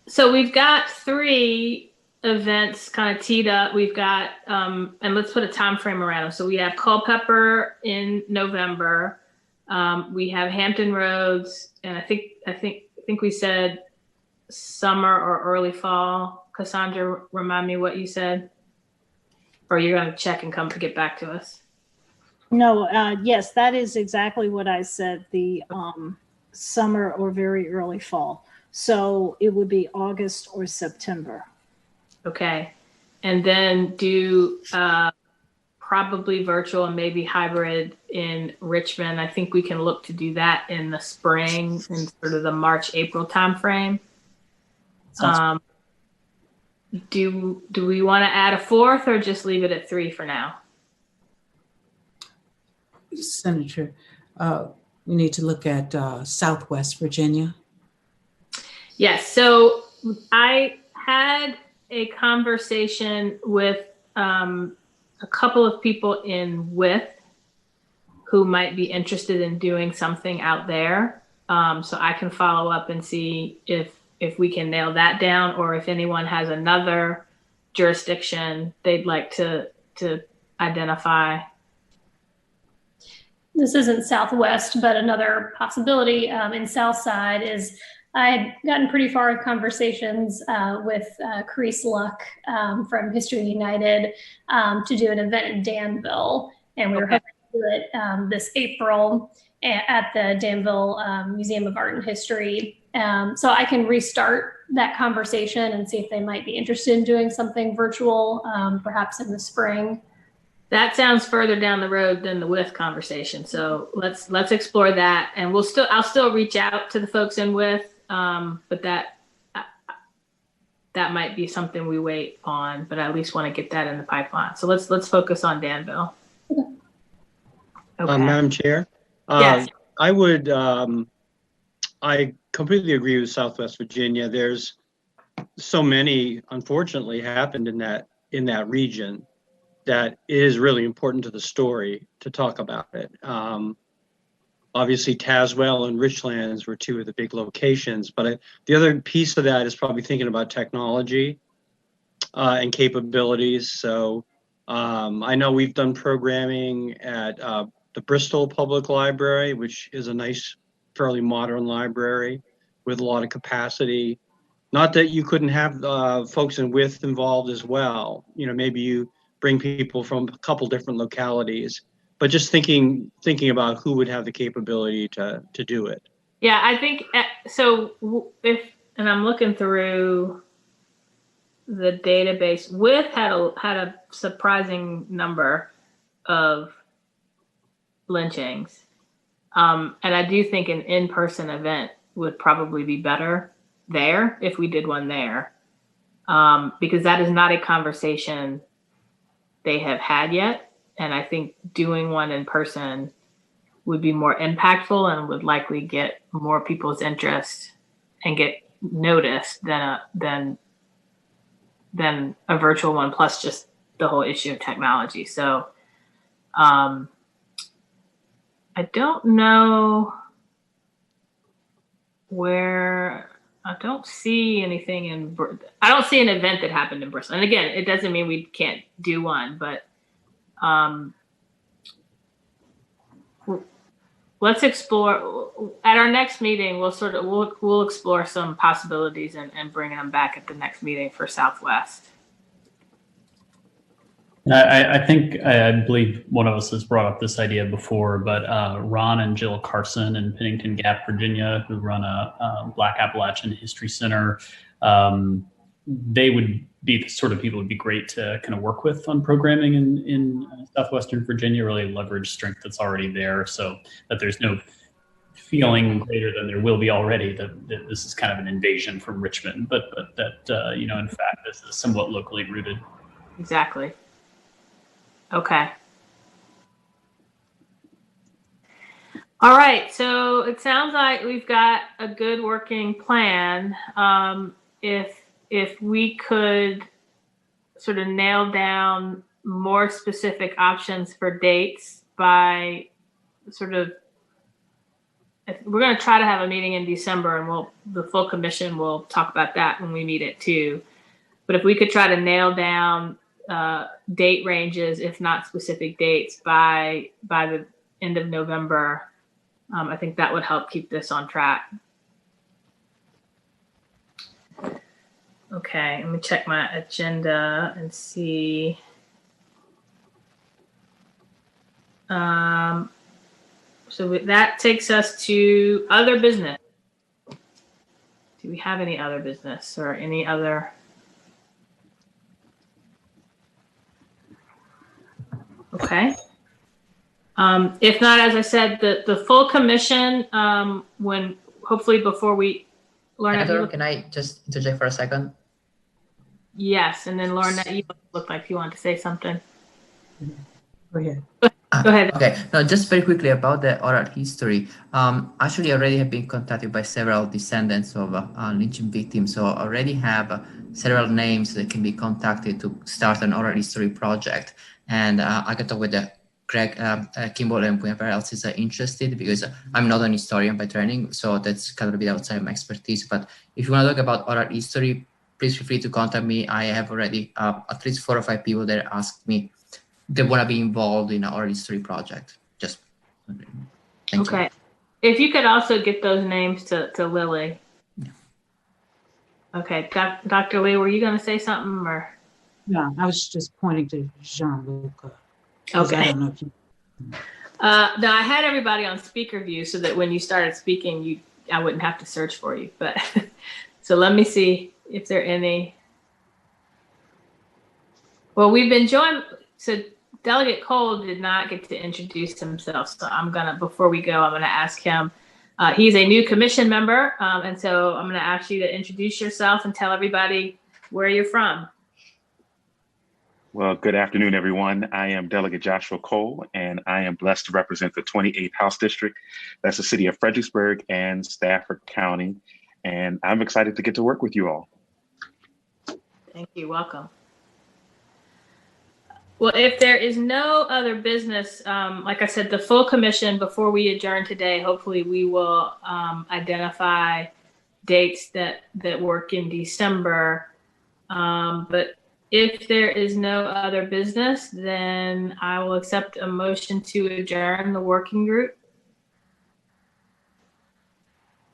So we've got 3 events kind of teed up. We've got, and let's put a time frame around them. So we have Culpeper in November. We have Hampton Roads, and I think we said summer or early fall. Cassandra, remind me what you said, or you're going to check and come to get back to us.
No, yes, that is exactly what I said. The summer or very early fall. So it would be August or September.
Okay. And then do probably virtual and maybe hybrid in Richmond. I think we can look to do that in the spring, in sort of the March, April timeframe. Do we want to add a 4th or just leave it at 3 for now?
Senator, we need to look at Southwest Virginia.
Yes. So I had a conversation with a couple of people in WITH who might be interested in doing something out there. So I can follow up and see if we can nail that down, or if anyone has another jurisdiction they'd like to identify.
This isn't Southwest, but another possibility in Southside is I had gotten pretty far in conversations with Carice Luck from History United to do an event in Danville. And we were hoping to do it this April at the Danville Museum of Art and History. So I can restart that conversation and see if they might be interested in doing something virtual, perhaps in the spring.
That sounds further down the road than the WITH conversation. So let's explore that, and I'll still reach out to the folks in WITH, but that might be something we wait on. But I at least want to get that in the pipeline. So let's focus on Danville. Okay.
Madam Chair,
yes.
I would. I completely agree with Southwest Virginia. There's so many, unfortunately, happened in that region that it is really important to the story to talk about it. Obviously, Tazewell and Richlands were 2 of the big locations, but the other piece of that is probably thinking about technology and capabilities. So I know we've done programming at the Bristol Public Library, which is a nice, fairly modern library with a lot of capacity. Not that you couldn't have folks in WITH involved as well. You know, maybe you bring people from a couple different localities, but just thinking about who would have the capability to do it.
Yeah, I think so. And I'm looking through the database. WITH had a surprising number of lynchings, and I do think an in-person event would probably be better there if we did one there, because that is not a conversation they have had yet. And I think doing one in person would be more impactful and would likely get more people's interest and get noticed than a virtual one, plus just the whole issue of technology. So I don't know where, I don't see anything in, I don't see an event that happened in Bristol. And again, it doesn't mean we can't do one, but let's explore at our next meeting. We'll explore some possibilities and bring them back at the next meeting for Southwest.
I believe one of us has brought up this idea before, but Ron and Jill Carson in Pennington Gap, Virginia, who run a Black Appalachian History Center, they would be the sort of people who would be great to kind of work with on programming in Southwestern Virginia, really leverage strength that's already there so that there's no feeling greater than there will be already that this is kind of an invasion from Richmond, but that, you know, in fact, this is somewhat locally rooted.
Exactly. Okay. All right. So it sounds like we've got a good working plan. If we could sort of nail down more specific options for dates by sort of, we're going to try to have a meeting in December, and the full commission will talk about that when we meet it too. But if we could try to nail down date ranges, if not specific dates, by the end of November, I think that would help keep this on track. Okay, let me check my agenda and see. So that takes us to other business. Do we have any other business or any other? Okay. If not, as I said, the full commission, when hopefully before we learn.
Heather, can I just interject for a second?
Yes, and then Lauren, you look like you wanted to say something.
Go ahead.
Go ahead.
Okay, no, just very quickly about the oral history. Actually, I already have been contacted by several descendants of lynching victims, so I already have several names that can be contacted to start an oral history project. And I can talk with Greg Kimball and whoever else is interested, because I'm not an historian by training, so that's kind of a bit outside my expertise. But if you want to talk about oral history, please feel free to contact me. I have already at least 4 or 5 people that asked me they want to be involved in our history project. Just thank
okay.
you.
If you could also get those names to Lily.
Yeah.
Okay, Dr. Lee, were you going to say something or?
No, I was just pointing to Jean-Luc.
Okay.
I don't know if you.
No, I had everybody on speaker view so that when you started speaking, I wouldn't have to search for you. But so let me see if there are any. Well, we've been joined. So Delegate Cole did not get to introduce himself. So before we go, I'm going to ask him. He's a new commission member. And so I'm going to ask you to introduce yourself and tell everybody where you're from.
Well, good afternoon, everyone. I am Delegate Joshua Cole, and I am blessed to represent the 28th House District. That's the city of Fredericksburg and Stafford County. And I'm excited to get to work with you all.
Thank you. Welcome. Well, if there is no other business, like I said, the full commission, before we adjourn today, hopefully we will identify dates that work in December. But if there is no other business, then I will accept a motion to adjourn the working group.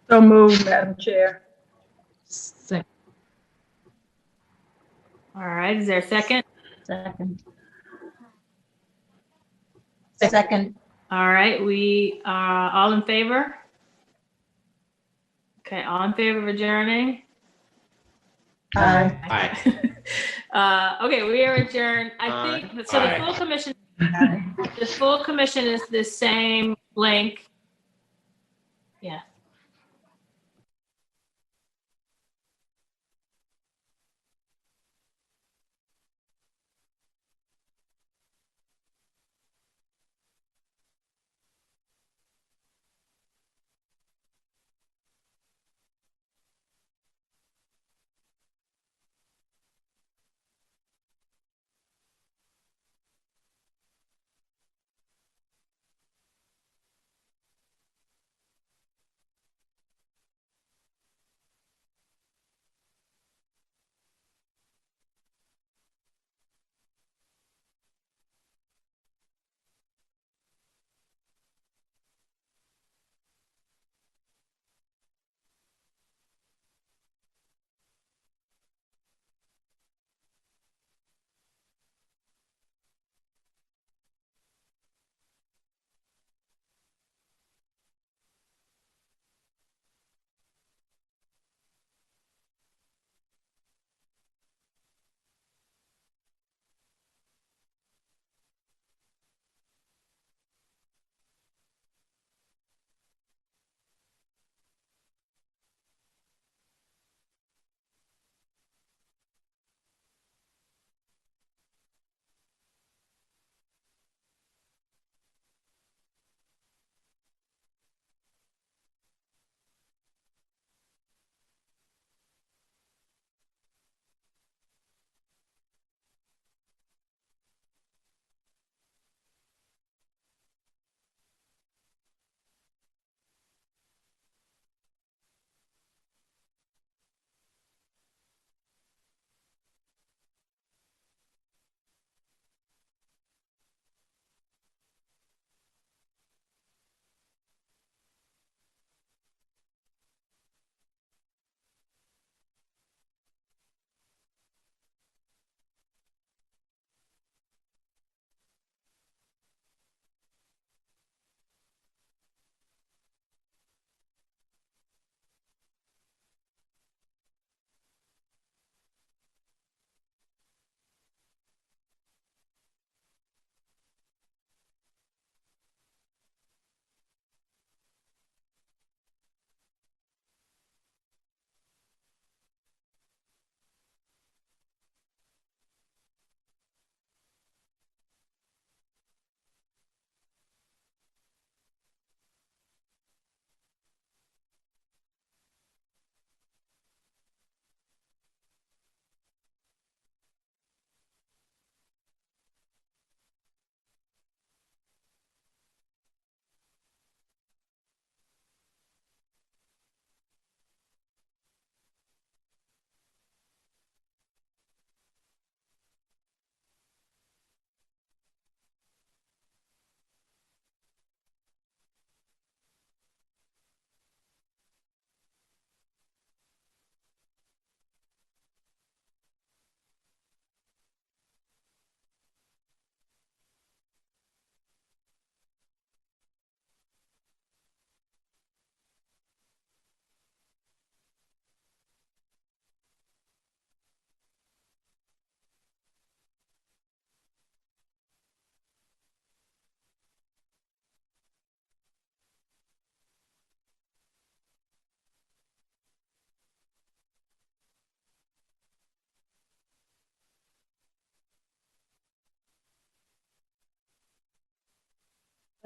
So moved, Madam Chair.
Second.
All right, is there a second?
Second. Second.
All right, we are all in favor? Okay, all in favor of adjourning?
Aye.
Okay, we are adjourned. I think so. The full commission is the same link. Yeah.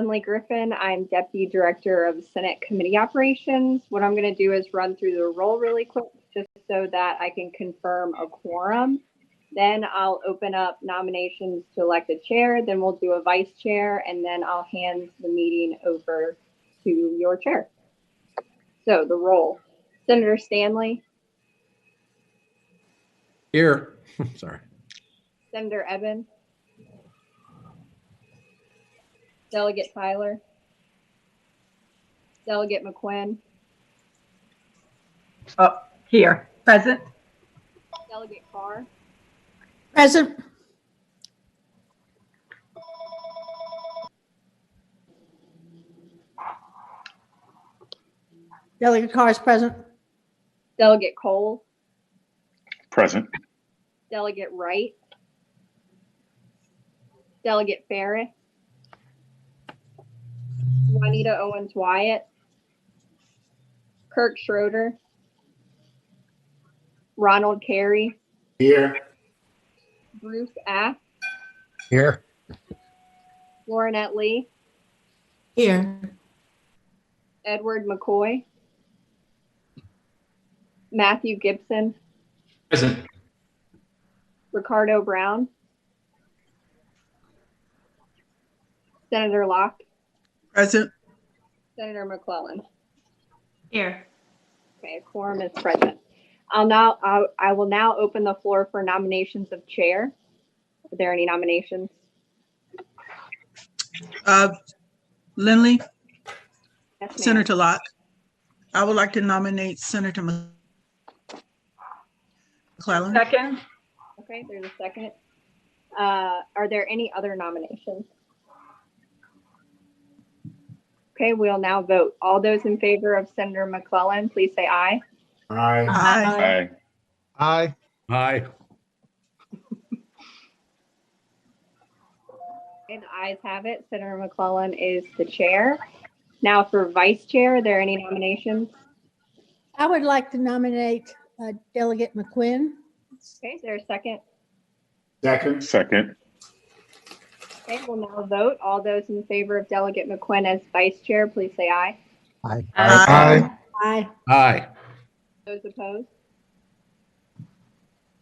Emily Griffin. I'm Deputy Director of Senate Committee Operations. What I'm going to do is run through the roll really quick just so that I can confirm a quorum. Then I'll open up nominations to elect a chair. Then we'll do a vice chair, and then I'll hand the meeting over to your chair. So the roll. Senator Stanley.
Here. Sorry.
Senator Eben. Delegate Tyler. Delegate McQuinn.
Oh, here, present.
Delegate Carr.
Present. Delegate Carr is present.
Delegate Cole.
Present.
Delegate Wright. Delegate Ferris. Juanita Owens Wyatt. Kirk Schroeder. Ronald Carey.
Here.
Bruce Aft.
Here.
Laurinette Lee.
Here.
Edward McCoy. Matthew Gibson.
Present.
Ricardo Brown. Senator Locke.
Present.
Senator McClellan.
Here.
Okay, a quorum is present. I will now open the floor for nominations of chair. Are there any nominations?
Lindley,
Yes,
Senator Locke. I would like to nominate Senator McClellan.
Second.
Okay, there's a second. Are there any other nominations? Okay, we'll now vote. All those in favor of Senator McClellan, please say aye.
Aye.
Aye.
Aye.
Aye. Aye.
And ayes have it. Senator McClellan is the chair. Now for vice chair, are there any nominations?
I would like to nominate Delegate McQuinn.
Okay, is there a second?
Second.
Second.
Okay, we'll now vote. All those in favor of Delegate McQuinn as vice chair, please say aye.
Aye.
Aye.
Aye.
Aye.
Those opposed?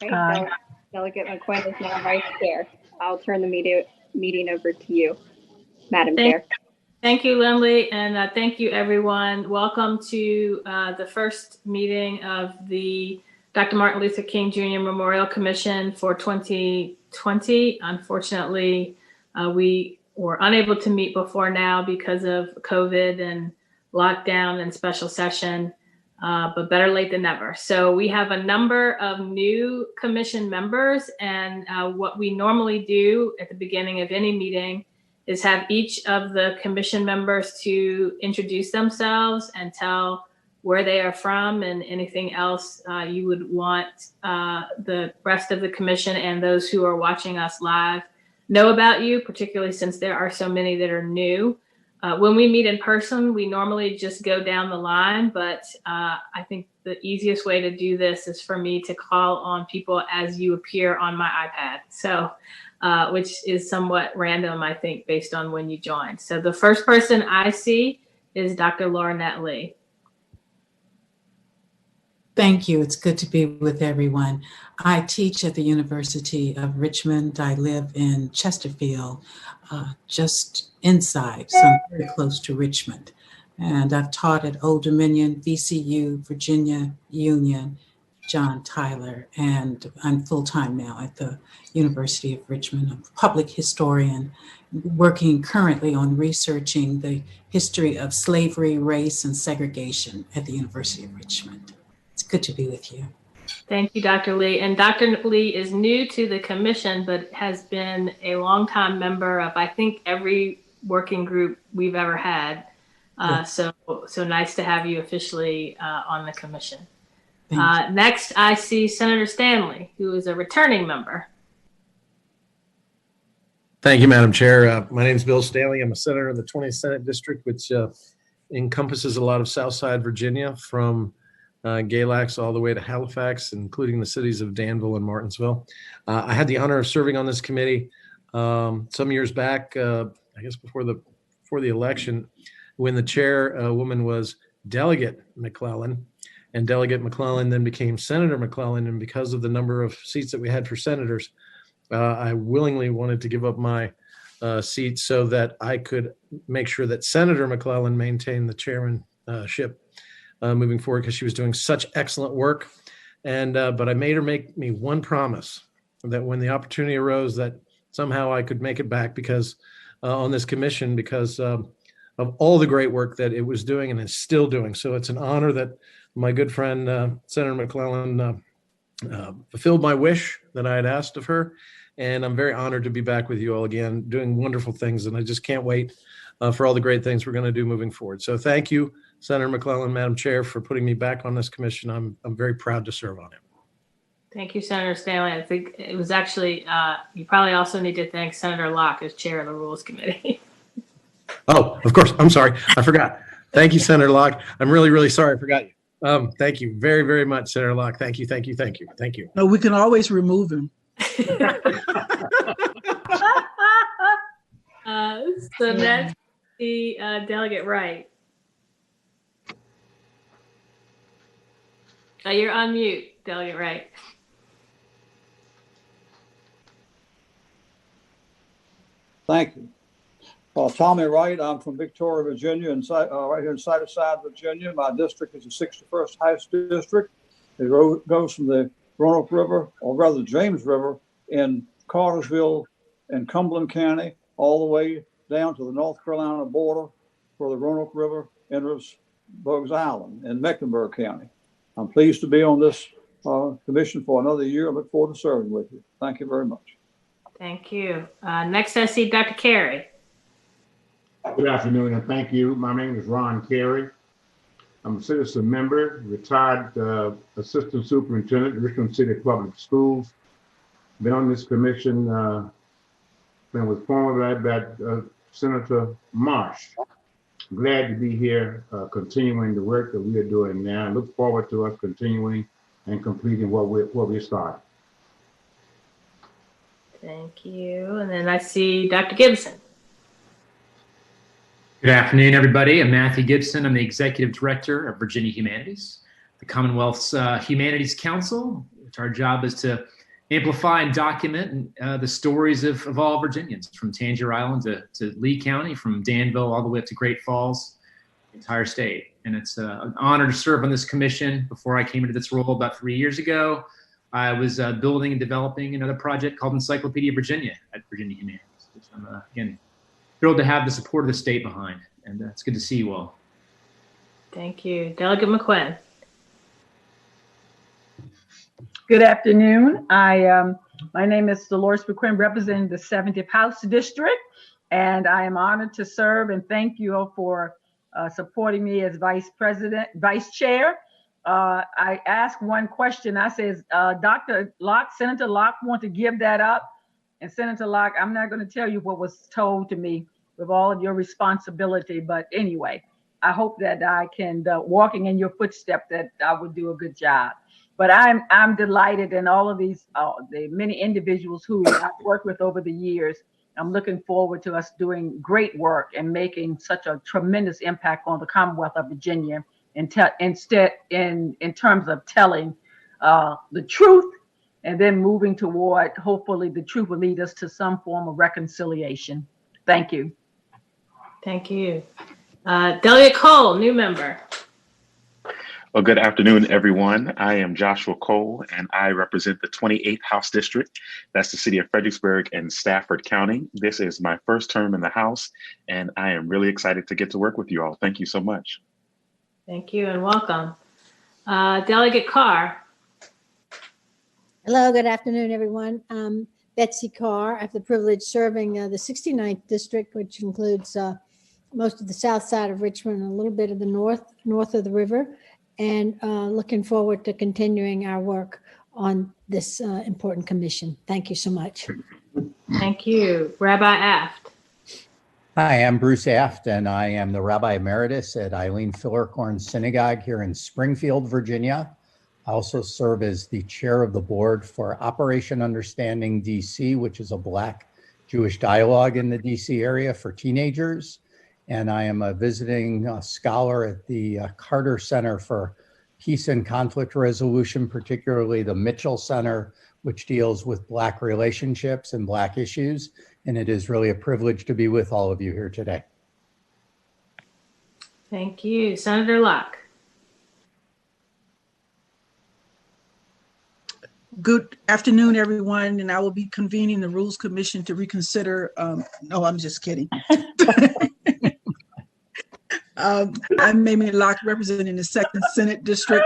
Okay,
Aye.
Delegate McQuinn is now vice chair. I'll turn the meeting over to you, Madam Chair.
Thank you, Lindley, and thank you, everyone. Welcome to the first meeting of the Dr. Martin Luther King Jr. Memorial Commission for 2020. Unfortunately, we were unable to meet before now because of COVID and lockdown and special session, but better late than never. So we have a number of new commission members, and what we normally do at the beginning of any meeting is have each of the commission members to introduce themselves and tell where they are from and anything else you would want the rest of the commission and those who are watching us live know about you, particularly since there are so many that are new. When we meet in person, we normally just go down the line, but I think the easiest way to do this is for me to call on people as you appear on my iPad. So, which is somewhat random, I think, based on when you joined. So the first person I see is Dr. Laurinette Lee.
Thank you. It's good to be with everyone. I teach at the University of Richmond. I live in Chesterfield, just inside, so I'm very close to Richmond. And I've taught at Old Dominion, VCU, Virginia Union, John Tyler, and I'm full-time now at the University of Richmond. I'm a public historian working currently on researching the history of slavery, race, and segregation at the University of Richmond. It's good to be with you.
Thank you, Dr. Lee. And Dr. Lee is new to the commission, but has been a longtime member of, I think, every working group we've ever had. So nice to have you officially on the commission. Next, I see Senator Stanley, who is a returning member.
Thank you, Madam Chair. My name is Bill Stanley. I'm a senator in the 20th Senate District, which encompasses a lot of Southside Virginia, from Galax all the way to Halifax, including the cities of Danville and Martinsville. I had the honor of serving on this committee some years back, I guess before the before the election, when the chairwoman was Delegate McClellan, and Delegate McClellan then became Senator McClellan. And because of the number of seats that we had for senators, I willingly wanted to give up my seat so that I could make sure that Senator McClellan maintained the chairmanship moving forward, because she was doing such excellent work. And but I made her make me one promise, that when the opportunity arose, that somehow I could make it back, because on this commission, because of all the great work that it was doing and is still doing. So it's an honor that my good friend Senator McClellan fulfilled my wish that I had asked of her. And I'm very honored to be back with you all again, doing wonderful things. And I just can't wait for all the great things we're going to do moving forward. So thank you, Senator McClellan, Madam Chair, for putting me back on this commission. I'm very proud to serve on it.
Thank you, Senator Stanley. I think it was actually, you probably also need to thank Senator Locke as chair of the Rules Committee.
Oh, of course. I'm sorry. I forgot. Thank you, Senator Locke. I'm really, really sorry. I forgot you. Thank you very, very much, Senator Locke. Thank you, thank you, thank you, thank you.
No, we can always remove him.
So that's the Delegate Wright. You're on mute, Delegate Wright.
Thank you. Tommy Wright. I'm from Victoria, Virginia, and right here in Side-to-Side, Virginia. My district is the 61st House District. It goes from the Roanoke River, or rather James River, in Cartersville and Cumberland County, all the way down to the North Carolina border, where the Roanoke River enters Bugs Island in Mecklenburg County. I'm pleased to be on this commission for another year. I look forward to serving with you. Thank you very much.
Thank you. Next, I see Dr. Carey.
Good afternoon, and thank you. My name is Ron Carey. I'm a citizen member, retired assistant superintendent at Richmond City Public Schools. Been on this commission, been with former Senator Marsh. Glad to be here, continuing the work that we are doing now. I look forward to us continuing and completing what we started.
Thank you. And then I see Dr. Gibson.
Good afternoon, everybody. I'm Matthew Gibson. I'm the Executive Director of Virginia Humanities, the Commonwealth's Humanities Council, which our job is to amplify and document the stories of all Virginians, from Tangier Island to Lee County, from Danville all the way up to Great Falls, the entire state. And it's an honor to serve on this commission. Before I came into this role about 3 years ago, I was building and developing another project called Encyclopedia Virginia at Virginia Humanities, which I'm, again, thrilled to have the support of the state behind. And it's good to see you all.
Thank you. Delegate McQuinn.
Good afternoon. My name is Dolores McQuinn, representing the 70th House District, and I am honored to serve, and thank you all for supporting me as Vice Chair. I asked one question. I says, Dr. Locke, Senator Locke, want to give that up? And Senator Locke, I'm not going to tell you what was told to me with all of your responsibility, but anyway, I hope that I can, walking in your footsteps, that I would do a good job. But I'm delighted in all of these, the many individuals who I've worked with over the years. I'm looking forward to us doing great work and making such a tremendous impact on the Commonwealth of Virginia, in terms of telling the truth, and then moving toward, hopefully the truth will lead us to some form of reconciliation. Thank you.
Thank you. Delegate Cole, new member.
Well, good afternoon, everyone. I am Joshua Cole, and I represent the 28th House District. That's the city of Fredericksburg and Stafford County. This is my first term in the House, and I am really excited to get to work with you all. Thank you so much.
Thank you and welcome. Delegate Carr.
Hello, good afternoon, everyone. Betsy Carr. I have the privilege serving the 69th District, which includes most of the south side of Richmond, a little bit of the north of the river, and looking forward to continuing our work on this important commission. Thank you so much.
Thank you. Rabbi Aft.
Hi, I'm Bruce Aft, and I am the Rabbi Emeritus at Eileen Fillercorn Synagogue here in Springfield, Virginia. I also serve as the chair of the board for Operation Understanding DC, which is a Black Jewish dialogue in the DC area for teenagers. and I am a visiting scholar at the Carter Center for Peace and Conflict Resolution, particularly the Mitchell Center, which deals with Black relationships and Black issues. And it is really a privilege to be with all of you here today.
Thank you. Senator Locke.
Good afternoon, everyone, and I will be convening the Rules Commission to reconsider. No, I'm just kidding. I'm Mamie Locke, representing the 2nd Senate District,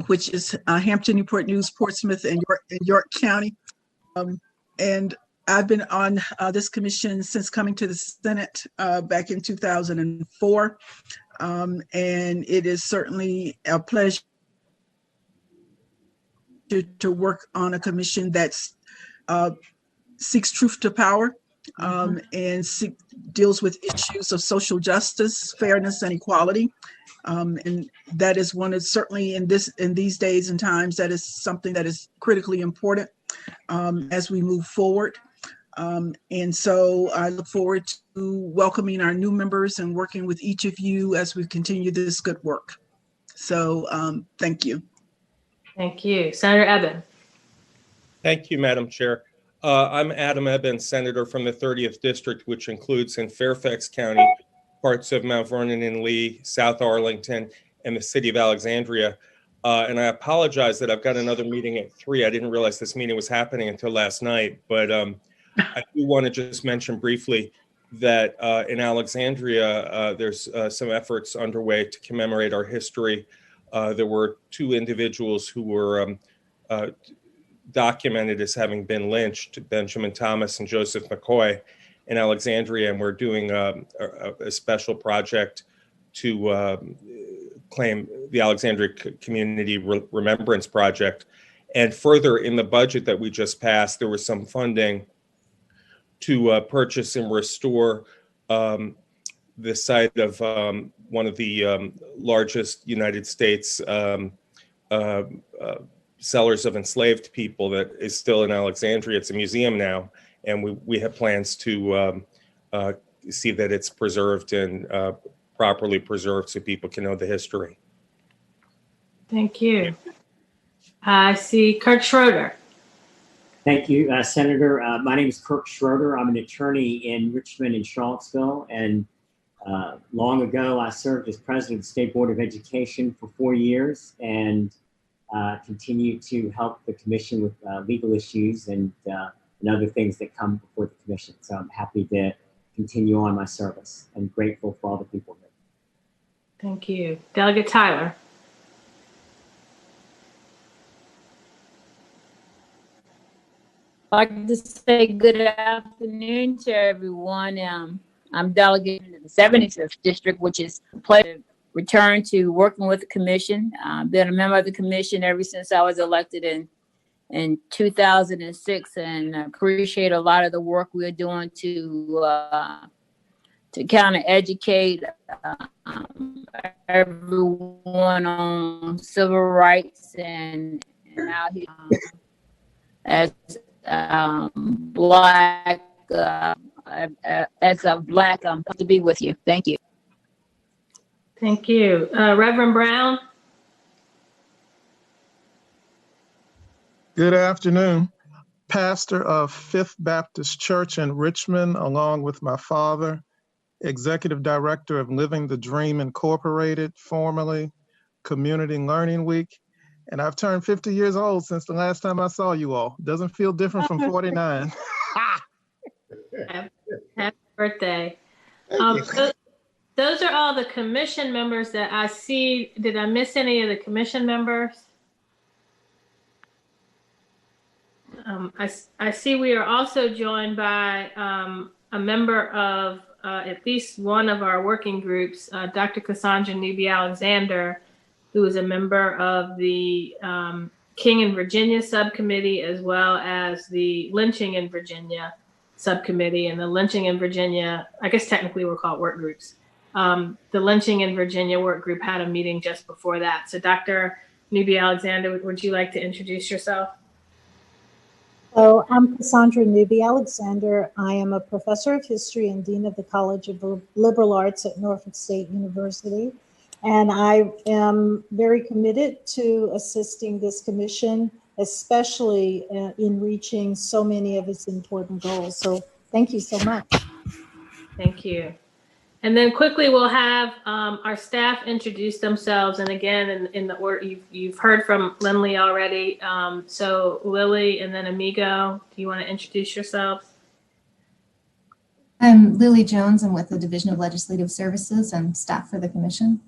which is Hampton, Newport News, Portsmouth, and York County. And I've been on this commission since coming to the Senate back in 2004. And it is certainly a pleasure to work on a commission that seeks truth to power and deals with issues of social justice, fairness, and equality. And that is one is certainly in these days and times, that is something that is critically important as we move forward. And so I look forward to welcoming our new members and working with each of you as we continue this good work. So thank you.
Thank you. Senator Eben.
Thank you, Madam Chair. I'm Adam Eben, Senator from the 30th District, which includes in Fairfax County, parts of Mount Vernon and Lee, South Arlington, and the city of Alexandria. And I apologize that I've got another meeting at 3. I didn't realize this meeting was happening until last night, but I do want to just mention briefly that in Alexandria, there's some efforts underway to commemorate our history. There were 2 individuals who were documented as having been lynched, Benjamin Thomas and Joseph McCoy in Alexandria, and we're doing a special project to claim the Alexandria Community Remembrance Project. And further, in the budget that we just passed, there was some funding to purchase and restore the site of one of the largest United States sellers of enslaved people that is still in Alexandria. It's a museum now, and we have plans to see that it's preserved and properly preserved so people can know the history.
Thank you. I see Kurt Schroeder.
Thank you, Senator. My name is Kirk Schroeder. I'm an attorney in Richmond and Charlottesville, and long ago I served as president of the State Board of Education for 4 years, and continue to help the commission with legal issues and other things that come before the commission. So I'm happy to continue on my service and grateful for all the people here.
Thank you. Delegate Tyler.
I'd like to say good afternoon to everyone. I'm delegating to the 75th District, which is a pleasure to return to working with the commission. I've been a member of the commission ever since I was elected in 2006, and I appreciate a lot of the work we're doing to kind of educate everyone on civil rights and out here as Black, as a Black, I'm proud to be with you. Thank you.
Thank you. Reverend Brown.
Good afternoon. Pastor of Fifth Baptist Church in Richmond, along with my father, Executive Director of Living the Dream Incorporated, formerly Community Learning Week. And I've turned 50 years old since the last time I saw you all. Doesn't feel different from 49.
Happy birthday. Those are all the commission members that I see. Did I miss any of the commission members? I see we are also joined by a member of at least one of our working groups, Dr. Cassandra Newby-Alexander, who is a member of the King in Virginia subcommittee, as well as the Lynching in Virginia subcommittee. And the Lynching in Virginia, I guess technically we're called work groups. The Lynching in Virginia work group had a meeting just before that. So Dr. Newby-Alexander, would you like to introduce yourself?
So I'm Cassandra Newby Alexander. I am a professor of history and dean of the College of Liberal Arts at Norfolk State University. And I am very committed to assisting this commission, especially in reaching so many of its important goals. So thank you so much.
Thank you. And then quickly, we'll have our staff introduce themselves. And again, in the order you've heard from Lindley already. So Lily and then Amigo, do you want to introduce yourselves?
I'm Lily Jones. I'm with the Division of Legislative Services and staff for the commission.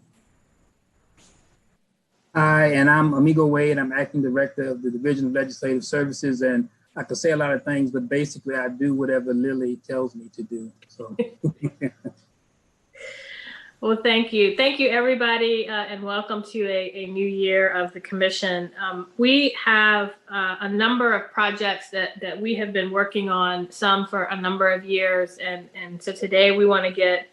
Hi, and I'm Amigo Wade. I'm acting director of the Division of Legislative Services, and I could say a lot of things, but basically I do whatever Lily tells me to do. So.
Well, thank you. Thank you, everybody, and welcome to a new year of the commission. We have a number of projects that we have been working on, some for a number of years. And so today we want to get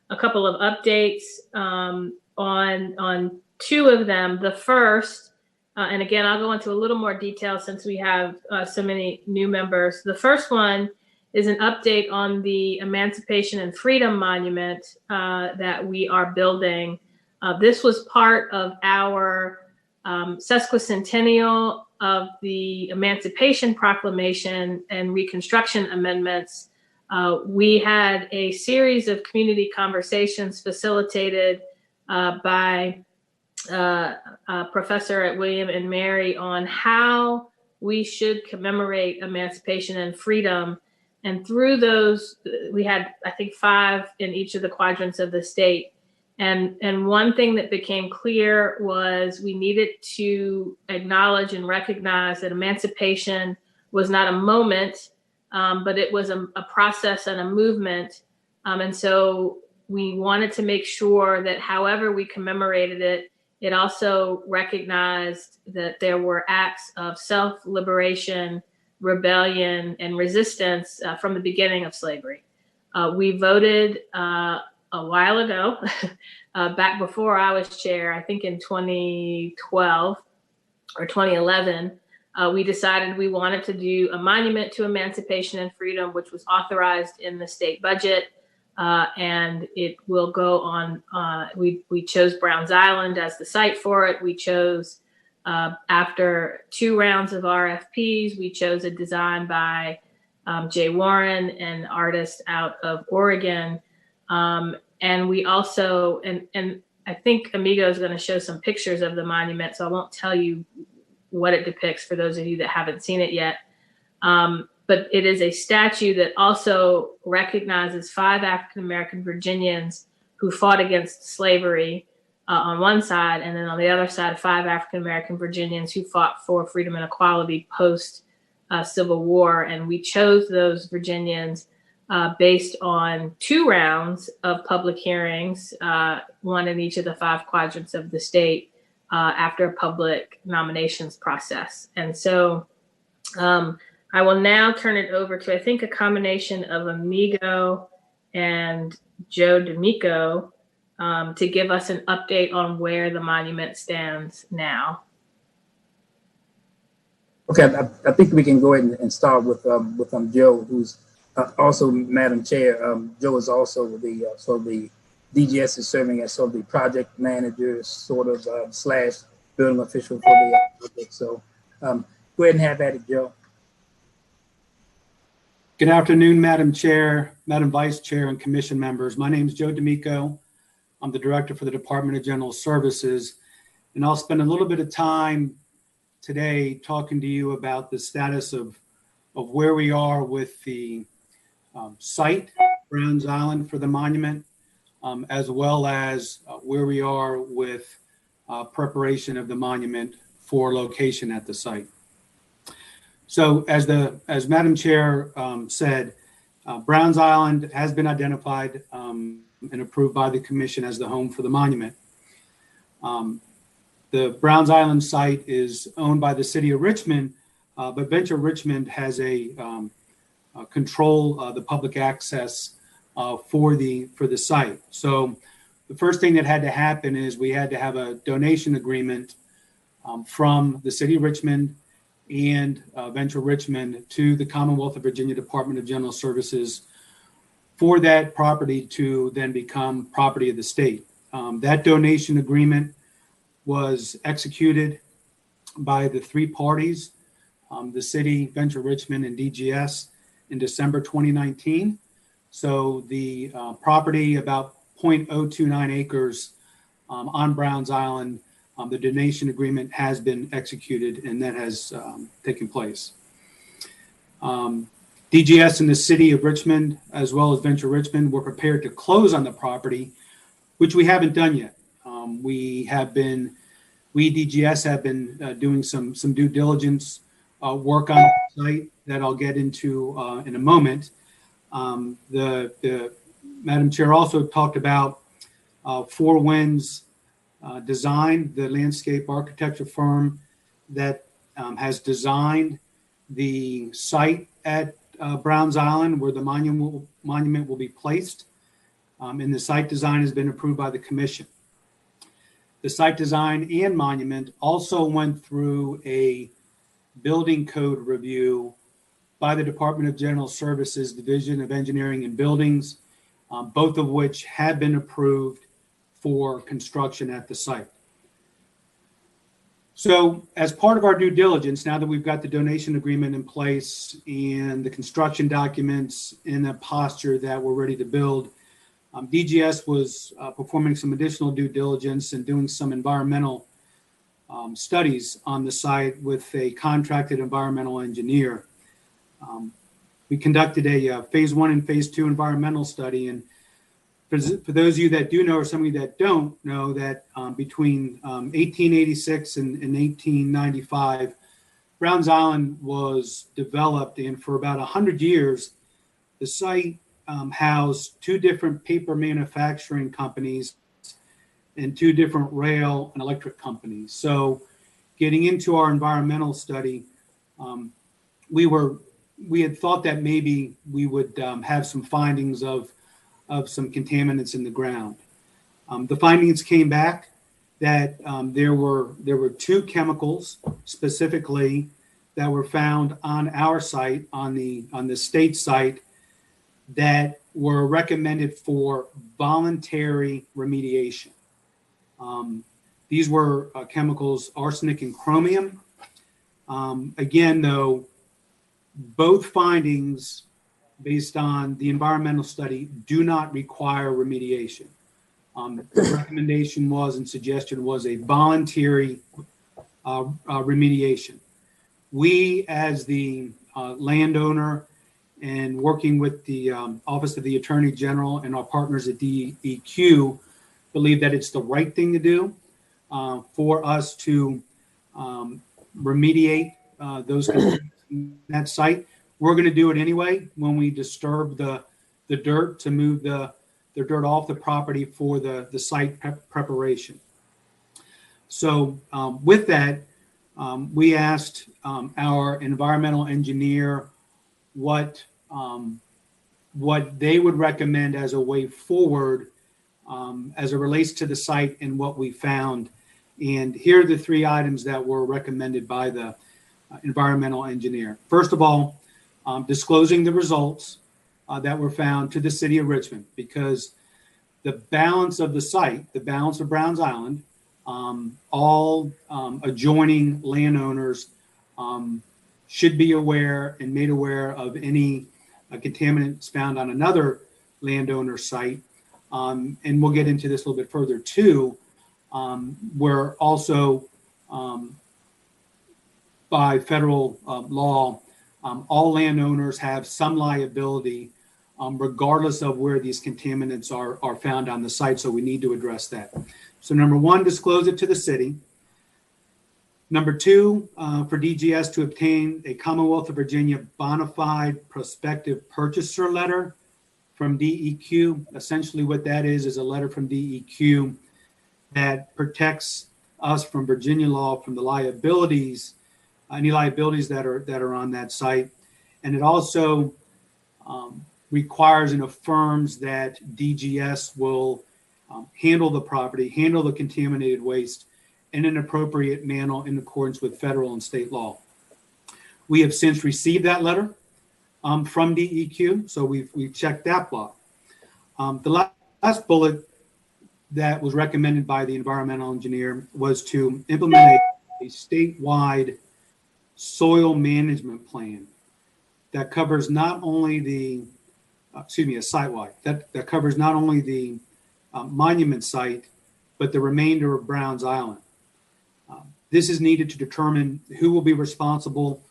a couple of updates on two of them. The first, and again, I'll go into a little more detail since we have so many new members. The first one is an update on the Emancipation and Freedom Monument that we are building. This was part of our sesquicentennial of the Emancipation Proclamation and Reconstruction Amendments. We had a series of community conversations facilitated by a professor at William and Mary on how we should commemorate emancipation and freedom. And through those, we had, I think, 5 in each of the quadrants of the state. And one thing that became clear was we needed to acknowledge and recognize that emancipation was not a moment, but it was a process and a movement. And so we wanted to make sure that however we commemorated it, it also recognized that there were acts of self-liberation, rebellion, and resistance from the beginning of slavery. We voted a while ago, back before I was chair, I think in 2012 or 2011, we decided we wanted to do a monument to emancipation and freedom, which was authorized in the state budget. And it will go on, we chose Browns Island as the site for it. We chose, after 2 rounds of RFPs, we chose a design by Jay Warren, an artist out of Oregon. And we also, and I think Amigo is going to show some pictures of the monument, so I won't tell you what it depicts for those of you that haven't seen it yet. But it is a statue that also recognizes 5 African-American Virginians who fought against slavery on one side, and then on the other side, 5 African-American Virginians who fought for freedom and equality post Civil War. And we chose those Virginians based on 2 rounds of public hearings, 1 in each of the 5 quadrants of the state, after a public nominations process. And so I will now turn it over to, I think, a combination of Amigo and Joe D'Amico to give us an update on where the monument stands now.
Okay, I think we can go ahead and start with Joe, who's also Madam Chair. Joe is also the sort of the DGS is serving as sort of the project manager, sort of slash building official for the project. So go ahead and have at it, Joe.
Good afternoon, Madam Chair, Madam Vice Chair, and Commission members. My name is Joe D'Amico. I'm the Director for the Department of General Services, and I'll spend a little bit of time today talking to you about the status of where we are with the site, Browns Island, for the monument, as well as where we are with preparation of the monument for location at the site. So as Madam Chair said, Browns Island has been identified and approved by the Commission as the home for the monument. The Browns Island site is owned by the City of Richmond, but Venture Richmond has a control the public access for the site. So the first thing that had to happen is we had to have a donation agreement from the City of Richmond and Venture Richmond to the Commonwealth of Virginia Department of General Services for that property to then become property of the state. That donation agreement was executed by the three parties, the city, Venture Richmond, and DGS in December 2019. So the property, about 0.029 acres on Browns Island, the donation agreement has been executed, and that has taken place. DGS and the city of Richmond, as well as Venture Richmond, were prepared to close on the property, which we haven't done yet. We DGS have been doing some due diligence work on the site that I'll get into in a moment. The Madam Chair also talked about Four Winds Design, the landscape architecture firm that has designed the site at Browns Island where the monument will be placed. And the site design has been approved by the commission. The site design and monument also went through a building code review by the Department of General Services Division of Engineering and Buildings, both of which have been approved for construction at the site. So as part of our due diligence, now that we've got the donation agreement in place and the construction documents in a posture that we're ready to build, DGS was performing some additional due diligence and doing some environmental studies on the site with a contracted environmental engineer. We conducted a phase 1 and phase 2 environmental study. And for those of you that do know, or some of you that don't know, that between 1886 and 1895, Browns Island was developed, and for about 100 years, the site housed two different paper manufacturing companies and two different rail and electric companies. So getting into our environmental study, we had thought that maybe we would have some findings of some contaminants in the ground. The findings came back that there were two chemicals specifically that were found on our site, on the state site, that were recommended for voluntary remediation. These were chemicals arsenic and chromium. Again, though, both findings based on the environmental study do not require remediation. The recommendation was and suggestion was a voluntary remediation. We, as the landowner, and working with the Office of the Attorney General and our partners at DEQ, believe that it's the right thing to do for us to remediate those in that site. We're going to do it anyway when we disturb the dirt to move the dirt off the property for the site preparation. So with that, we asked our environmental engineer what they would recommend as a way forward as it relates to the site and what we found. And here are the three items that were recommended by the environmental engineer. First of all, disclosing the results that were found to the city of Richmond, because the balance of the site, the balance of Browns Island, all adjoining landowners should be aware and made aware of any contaminants found on another landowner site. And we'll get into this a little bit further too, where also by federal law, all landowners have some liability regardless of where these contaminants are found on the site. So we need to address that. So number one, disclose it to the city. Number two, for DGS to obtain a Commonwealth of Virginia bona fide prospective purchaser letter from DEQ. Essentially what that is a letter from DEQ that protects us from Virginia law from the liabilities, any liabilities that are on that site. And it also requires and affirms that DGS will handle the property, handle the contaminated waste in an appropriate manner in accordance with federal and state law. We have since received that letter from DEQ, so we've checked that block. The last bullet that was recommended by the environmental engineer was to implement a statewide soil management plan that covers not only the, a site-wide, that covers not only the monument site, but the remainder of Browns Island. This is needed to determine who will be responsible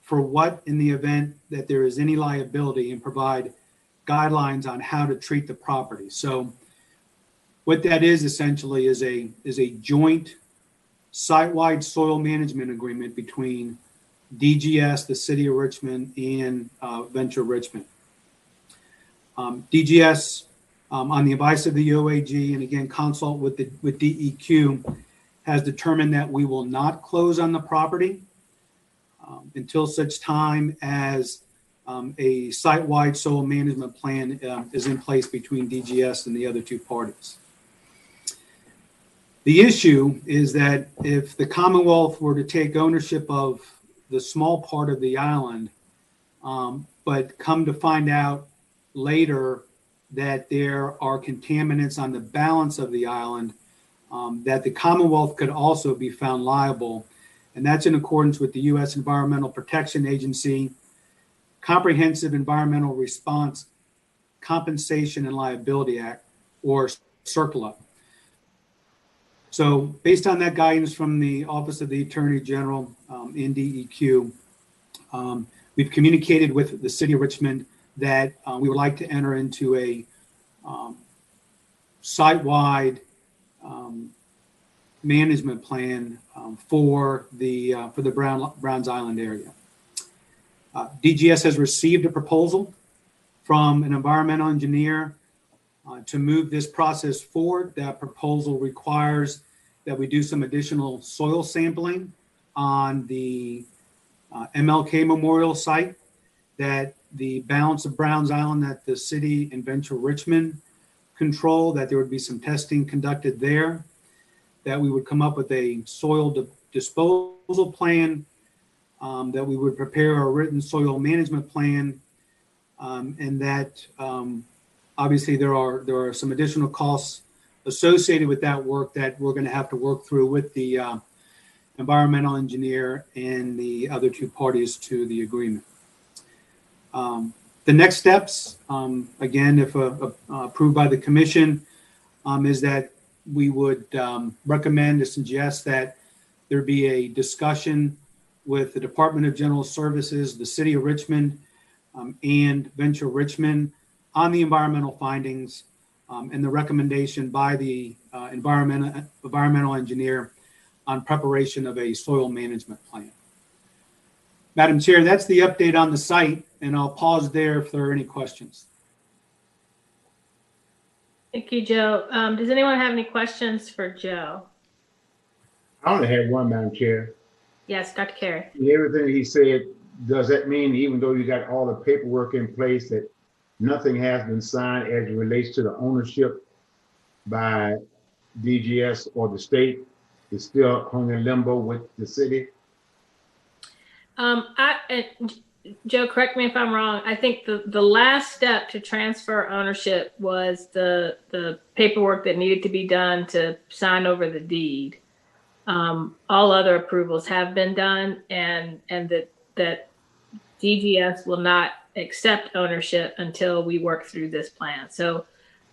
for what in the event that there is any liability and provide guidelines on how to treat the property. So what that is essentially is a joint site-wide soil management agreement between DGS, the City of Richmond, and Venture Richmond. DGS, on the advice of the OAG, and again consult with DEQ, has determined that we will not close on the property until such time as a site-wide soil management plan is in place between DGS and the other two parties. The issue is that if the Commonwealth were to take ownership of the small part of the island, but come to find out later that there are contaminants on the balance of the island, that the Commonwealth could also be found liable. And that's in accordance with the U.S. Environmental Protection Agency Comprehensive Environmental Response Compensation and Liability Act, or CERCLA. So based on that guidance from the Office of the Attorney General in DEQ, we've communicated with the City of Richmond that we would like to enter into a site-wide management plan for the Browns Island area. DGS has received a proposal from an environmental engineer to move this process forward. That proposal requires that we do some additional soil sampling on the MLK Memorial site, that the balance of Browns Island that the city and Venture Richmond control, that there would be some testing conducted there, that we would come up with a soil disposal plan, that we would prepare a written soil management plan, and that obviously there are some additional costs associated with that work that we're going to have to work through with the environmental engineer and the other two parties to the agreement. The next steps, again, if approved by the commission, is that we would recommend or suggest that there be a discussion with the Department of General Services, the City of Richmond, and Venture Richmond on the environmental findings and the recommendation by the environmental engineer on preparation of a soil management plan. Madam Chair, that's the update on the site, and I'll pause there if there are any questions.
Thank you, Joe. Does anyone have any questions for Joe?
I only had one, Madam Chair.
Yes, Dr. Carey.
Everything he said, does that mean even though you got all the paperwork in place that nothing has been signed as it relates to the ownership by DGS or the state? Is still hung in limbo with the city?
Joe, correct me if I'm wrong. I think the last step to transfer ownership was the paperwork that needed to be done to sign over the deed. All other approvals have been done, and that DGS will not accept ownership until we work through this plan. So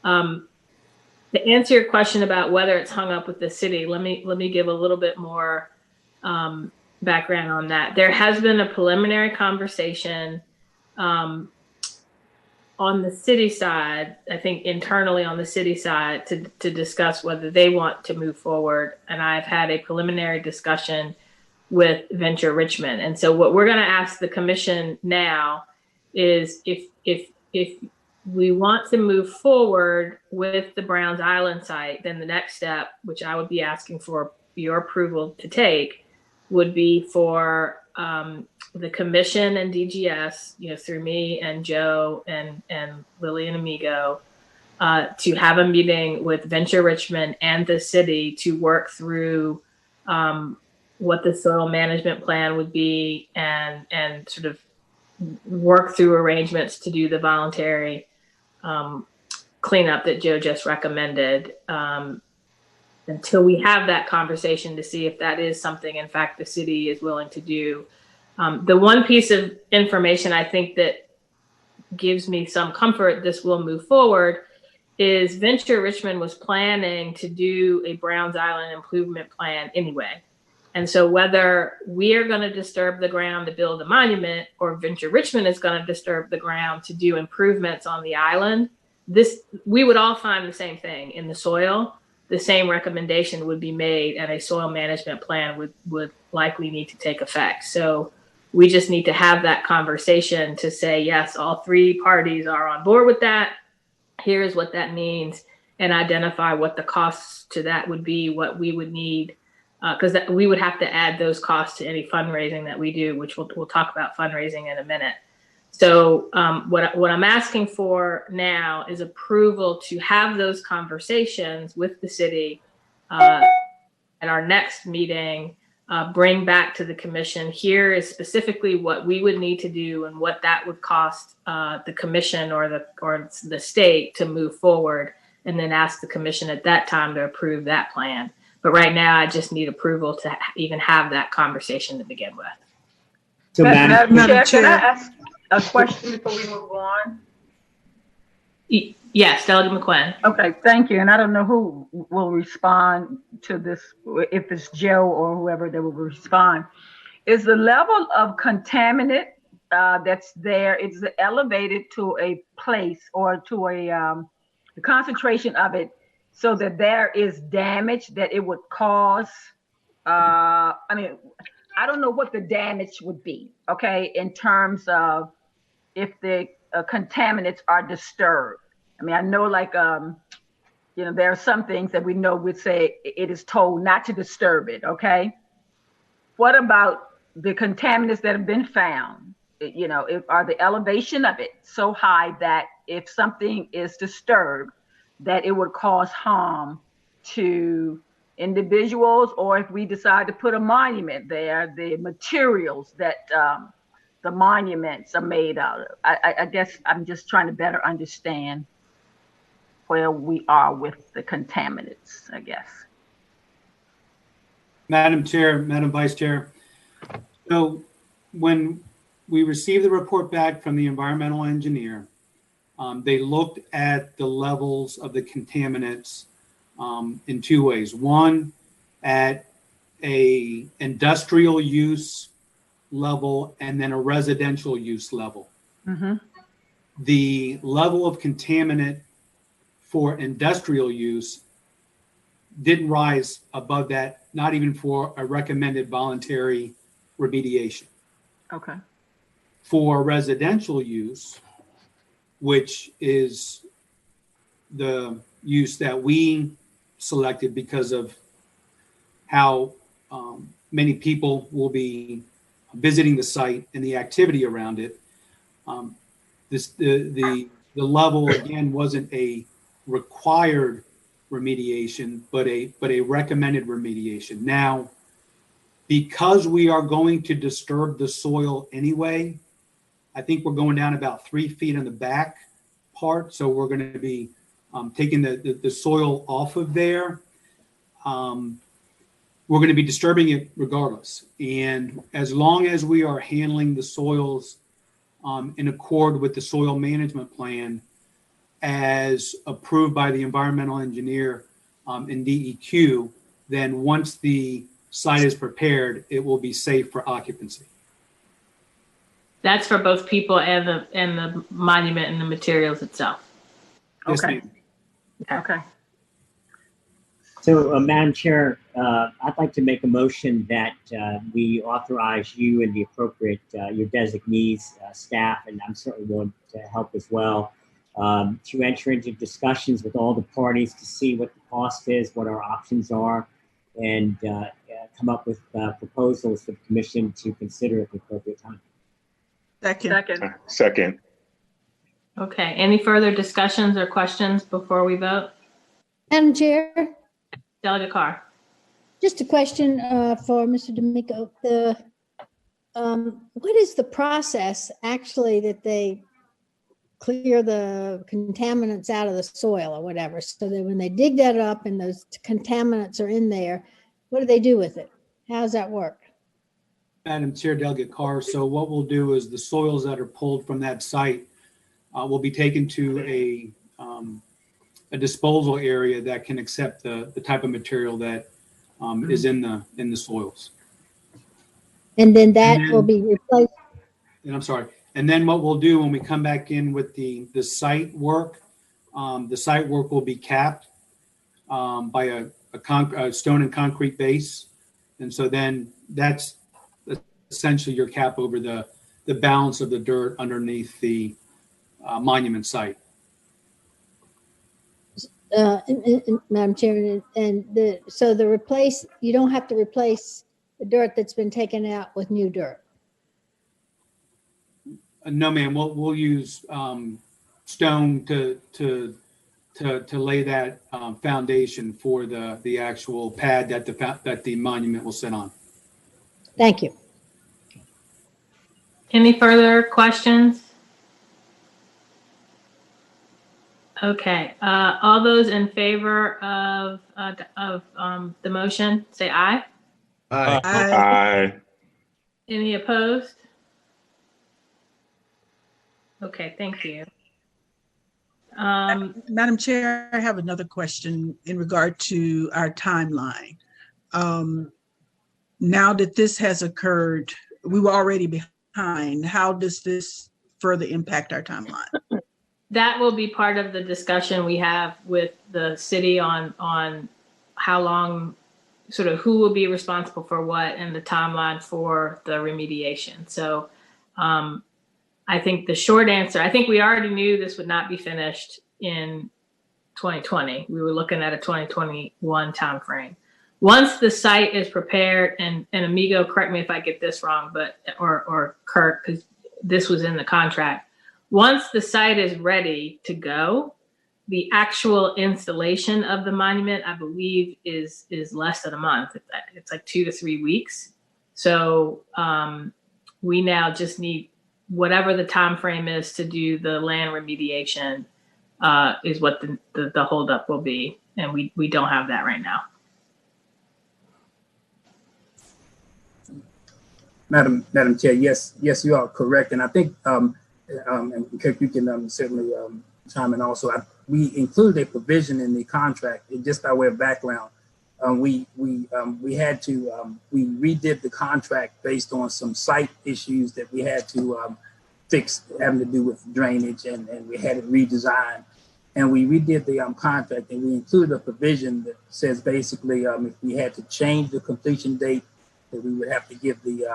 to answer your question about whether it's hung up with the city, let me give a little bit more background on that. There has been a preliminary conversation on the city side, I think internally on the city side, to discuss whether they want to move forward. And I've had a preliminary discussion with Venture Richmond. And so what we're going to ask the commission now is if we want to move forward with the Browns Island site, then the next step, which I would be asking for your approval to take, would be for the commission and DGS, through me and Joe and Lily and Amigo, to have a meeting with Venture Richmond and the city to work through what the soil management plan would be, and sort of work through arrangements to do the voluntary cleanup that Joe just recommended, until we have that conversation to see if that is something, in fact, the city is willing to do. The one piece of information I think that gives me some comfort this will move forward is Venture Richmond was planning to do a Browns Island improvement plan anyway. And so whether we are going to disturb the ground to build a monument, or Venture Richmond is going to disturb the ground to do improvements on the island, we would all find the same thing in the soil. The same recommendation would be made, and a soil management plan would likely need to take effect. So we just need to have that conversation to say, yes, all three parties are on board with that. Here's what that means, and identify what the costs to that would be, what we would need, because we would have to add those costs to any fundraising that we do, which we'll talk about fundraising in a minute. So what I'm asking for now is approval to have those conversations with the city at our next meeting, bring back to the commission. Here is specifically what we would need to do and what that would cost the commission or the state to move forward, and then ask the commission at that time to approve that plan. But right now, I just need approval to even have that conversation to begin with.
So,
Madam Chair, can I ask a question before we move on?
Yes, Delegate McQuinn.
Okay, thank you. And I don't know who will respond to this, if it's Joe or whoever that will respond. Is the level of contaminant that's there, is it elevated to a place or to the concentration of it so that there is damage that it would cause? I mean, I don't know what the damage would be, okay, in terms of if the contaminants are disturbed. I mean, I know, like, you know, there are some things that we know would say it is told not to disturb it, okay? What about the contaminants that have been found? You know, are the elevation of it so high that if something is disturbed, that it would cause harm to individuals? Or if we decide to put a monument there, the materials that the monuments are made out of? I guess I'm just trying to better understand where we are with the contaminants, I guess.
Madam Chair, Madam Vice Chair. So when we received the report back from the environmental engineer, they looked at the levels of the contaminants in two ways. One, at a industrial use level, and then a residential use level.
Mm-hmm.
The level of contaminant for industrial use didn't rise above that, not even for a recommended voluntary remediation.
Okay.
For residential use, which is the use that we selected because of how many people will be visiting the site and the activity around it, the level again wasn't a required remediation, but a recommended remediation. Now, because we are going to disturb the soil anyway, I think we're going down about 3 feet in the back part. So we're going to be taking the soil off of there. We're going to be disturbing it regardless. And as long as we are handling the soils in accord with the soil management plan as approved by the environmental engineer in DEQ, then once the site is prepared, it will be safe for occupancy.
That's for both people and the monument and the materials itself.
Yes,
Okay.
ma'am.
Okay.
So, Madam Chair, I'd like to make a motion that we authorize you and the appropriate, your designees, staff, and I'm certainly willing to help as well, to enter into discussions with all the parties to see what the cost is, what our options are, and come up with proposals for the commission to consider at the appropriate time.
Second.
Okay, any further discussions or questions before we vote?
Madam Chair,
Delegate Carr.
Just a question for Mr. D'Amico. What is the process actually that they clear the contaminants out of the soil or whatever? So that when they dig that up and those contaminants are in there, what do they do with it? How does that work?
Madam Chair, Delegate Carr, so what we'll do is the soils that are pulled from that site will be taken to a disposal area that can accept the type of material that is in the soils.
And then that will be replaced.
And I'm sorry. And then what we'll do when we come back in with the site work will be capped by a stone and concrete base. And so then that's essentially your cap over the balance of the dirt underneath the monument site.
Madam Chairman, so you don't have to replace the dirt that's been taken out with new dirt.
No, ma'am. We'll use stone to lay that foundation for the actual pad that the monument will sit on.
Thank you.
Any further questions? Okay, all those in favor of the motion, say aye.
Aye.
Aye.
Any opposed? Okay, thank you.
Madam Chair, I have another question in regard to our timeline. Now that this has occurred, we were already behind. How does this further impact our timeline?
That will be part of the discussion we have with the city on how long, sort of who will be responsible for what and the timeline for the remediation. So I think the short answer, I think we already knew this would not be finished in 2020. We were looking at a 2021 timeframe. Once the site is prepared, and Amigo, correct me if I get this wrong, but or Kirk, because this was in the contract. Once the site is ready to go, the actual installation of the monument, I believe, is less than a month. It's like 2 to 3 weeks. So we now just need whatever the time frame is to do the land remediation is what the holdup will be, and we don't have that right now.
Madam Chair, yes, you are correct, and I think, and Kirk, you can certainly chime in also. We included a provision in the contract, just by way of background. We had to we redid the contract based on some site issues that we had to fix, having to do with drainage, and we had it redesigned. And we redid the contract, and we included a provision that says basically if we had to change the completion date, that we would have to give the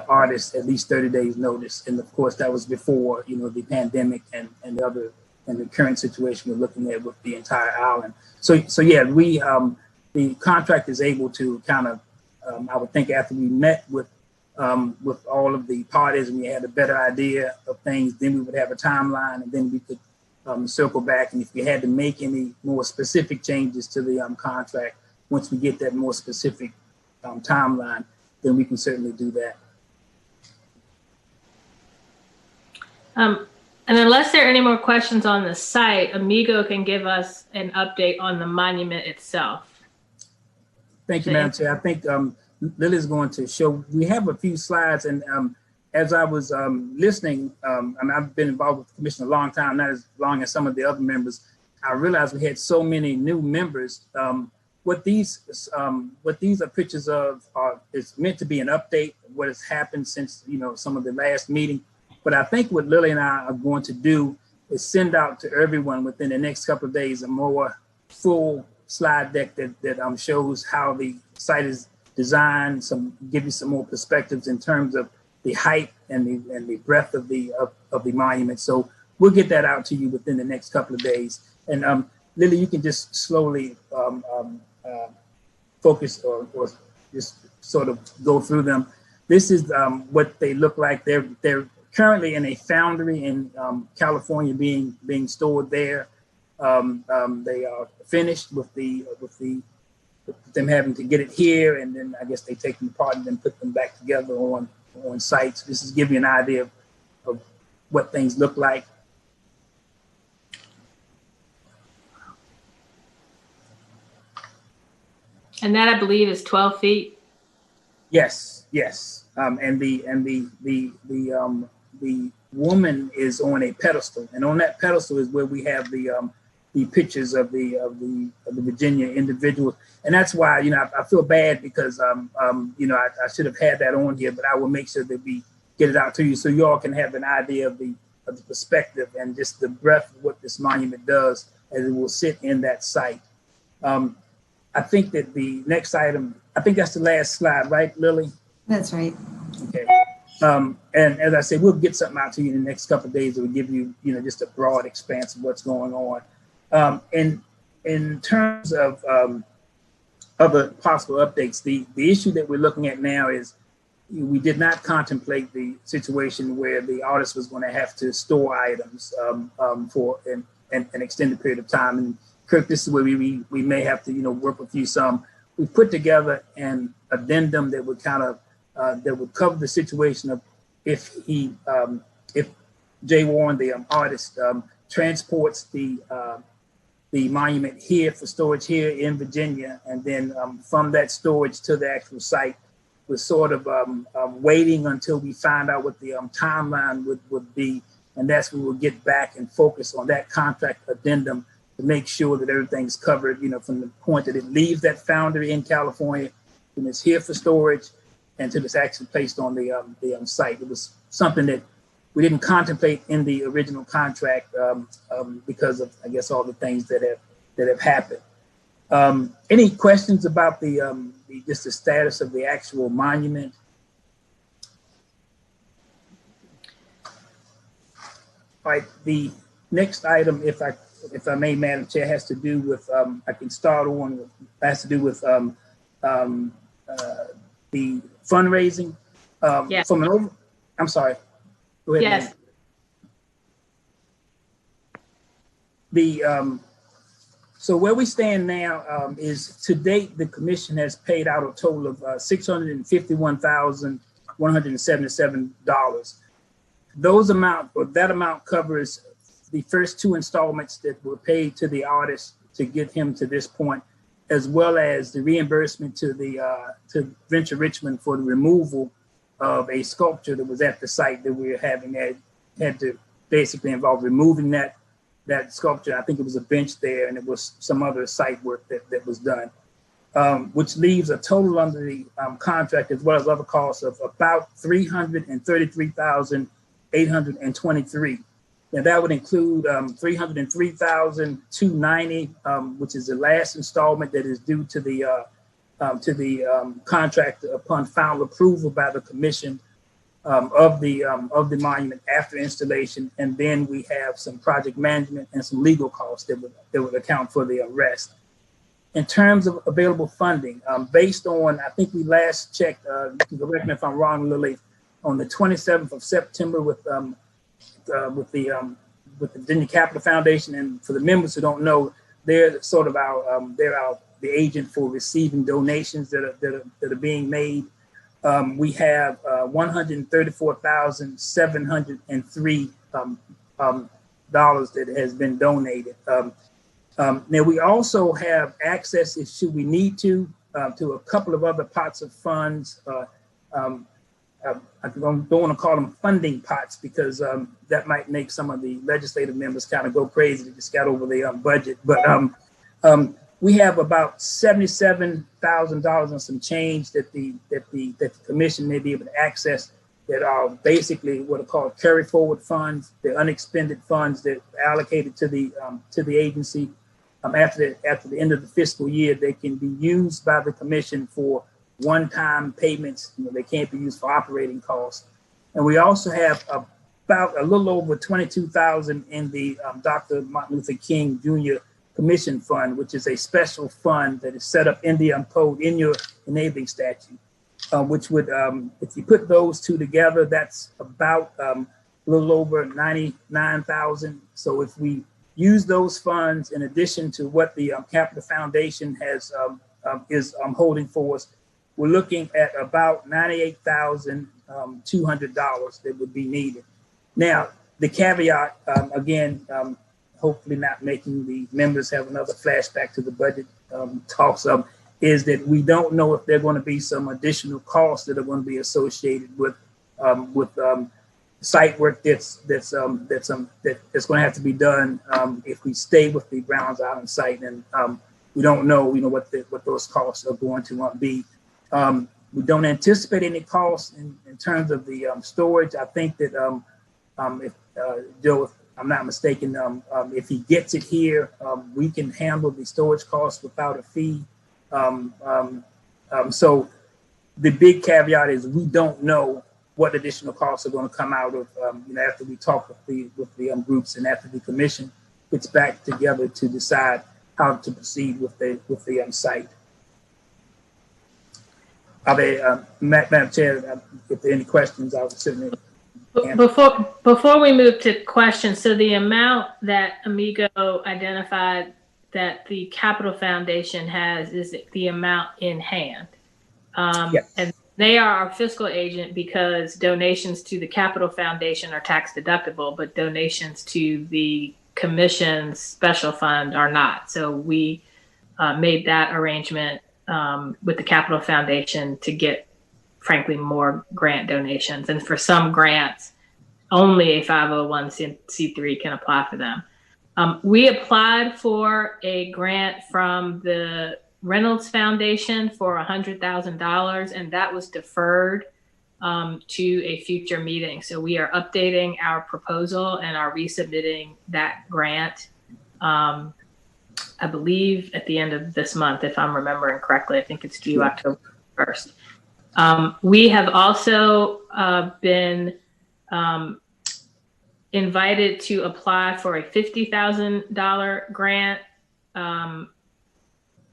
artist at least 30 days notice. And of course, that was before, the pandemic and the current situation we're looking at with the entire island. So yeah, the contract is able to kind of, I would think after we met with all of the parties and we had a better idea of things, then we would have a timeline, and then we could circle back. And if we had to make any more specific changes to the contract, once we get that more specific timeline, then we can certainly do that.
And unless there are any more questions on the site, Amigo can give us an update on the monument itself.
Thank you, Madam Chair. I think Lily's going to show, we have a few slides, and as I was listening, and I've been involved with the commission a long time, not as long as some of the other members, I realized we had so many new members. What these are pictures of it's meant to be an update of what has happened since some of the last meeting. But I think what Lily and I are going to do is send out to everyone within the next couple of days a more full slide deck that shows how the site is designed, give you some more perspectives in terms of the height and the breadth of the monument. So we'll get that out to you within the next couple of days. And Lily, you can just slowly focus or just sort of go through them. This is what they look like. They're currently in a foundry in California, being stored there. They are finished with the them having to get it here, and then I guess they take them apart and then put them back together on sites. This is giving you an idea of what things look like.
And that, I believe, is 12 feet.
Yes, yes. And the woman is on a pedestal, and on that pedestal is where we have the pictures of the Virginia individuals. And that's why, you know, I feel bad because you know, I should have had that on here, but I will make sure that we get it out to you so you all can have an idea of the perspective and just the breadth of what this monument does as it will sit in that site. I think that the next item, I think that's the last slide, right, Lily?
That's right.
Okay. And as I said, we'll get something out to you in the next couple of days that will give you, you know, just a broad expanse of what's going on. In terms of other possible updates, the issue that we're looking at now is we did not contemplate the situation where the artist was going to have to store items for an extended period of time. And Kirk, this is where we may have to, you know, work with you some. We put together an addendum that would kind of that would cover the situation of if Jay Warren, the artist, transports the monument here for storage here in Virginia, and then from that storage to the actual site, we're sort of waiting until we find out what the timeline would be, and that's when we'll get back and focus on that contract addendum to make sure that everything's covered, you know, from the point that it leaves that foundry in California, when it's here for storage, until it's actually placed on the site. It was something that we didn't contemplate in the original contract because of, I guess, all the things that have happened. Any questions about just the status of the actual monument? All right, the next item, if I may, Madam Chair, has to do with I can start on. Has to do with the fundraising.
Yes.
From an I'm sorry. Go ahead.
Yes.
Ma'am. So where we stand now is to date, the commission has paid out a total of $651,177. That amount covers the first two installments that were paid to the artist to get him to this point, as well as the reimbursement to to Venture Richmond for the removal of a sculpture that was at the site that we were having that had to basically involve removing that sculpture. I think it was a bench there, and it was some other site work that was done, which leaves a total under the contract, as well as other costs, of about $333,823. Now that would include $303,290, which is the last installment that is due to the contract upon final approval by the commission of the monument after installation, and then we have some project management and some legal costs that would account for the rest. In terms of available funding, based on, I think we last checked, you can correct me if I'm wrong, Lily, on the 27th of September with the Virginia Capital Foundation. And for the members who don't know, they're sort of the agent for receiving donations that are being made. We have $134,703 that has been donated. Now we also have access, if should we need to a couple of other pots of funds. I don't want to call them funding pots because that might make some of the legislative members kind of go crazy. They just got over the budget, but we have about $77,000 and some change that the commission may be able to access that are basically what are called carry forward funds. They're unexpended funds that are allocated to the agency. After the end of the fiscal year, they can be used by the commission for one-time payments. You know, they can't be used for operating costs. And we also have about a little over $22,000 in the Dr. Martin Luther King Jr. Commission Fund, which is a special fund that is set up in the code in your enabling statute, which would, if you put those two together, that's about a little over $99,000. So if we use those funds in addition to what the Capital Foundation has is holding for us. We're looking at about $98,200 that would be needed. Now, the caveat, again, hopefully not making the members have another flashback to the budget talks, is that we don't know if there are going to be some additional costs that are going to be associated with site work that's going to have to be done if we stay with the Browns Island site, and we don't know, what those costs are going to be. We don't anticipate any costs in terms of the storage. I think that if Joe, if I'm not mistaken, if he gets it here, we can handle the storage costs without a fee. So the big caveat is we don't know what additional costs are going to come out of after we talk with the groups and after the commission gets back together to decide how to proceed with the site. Are there, Madam Chair, if there are any questions, I would certainly answer.
Before we move to questions, so the amount that Amigo identified that the Capital Foundation has is the amount in hand.
Yes.
And they are our fiscal agent because donations to the Capital Foundation are tax deductible, but donations to the commission's special fund are not. So we made that arrangement with the Capital Foundation to get, frankly, more grant donations. And for some grants, only a 501c3 can apply for them. We applied for a grant from the Reynolds Foundation for $100,000, and that was deferred to a future meeting. So we are updating our proposal and are resubmitting that grant, I believe, at the end of this month, if I'm remembering correctly. I think it's due October 1st. We have also been invited to apply for a $50,000 grant,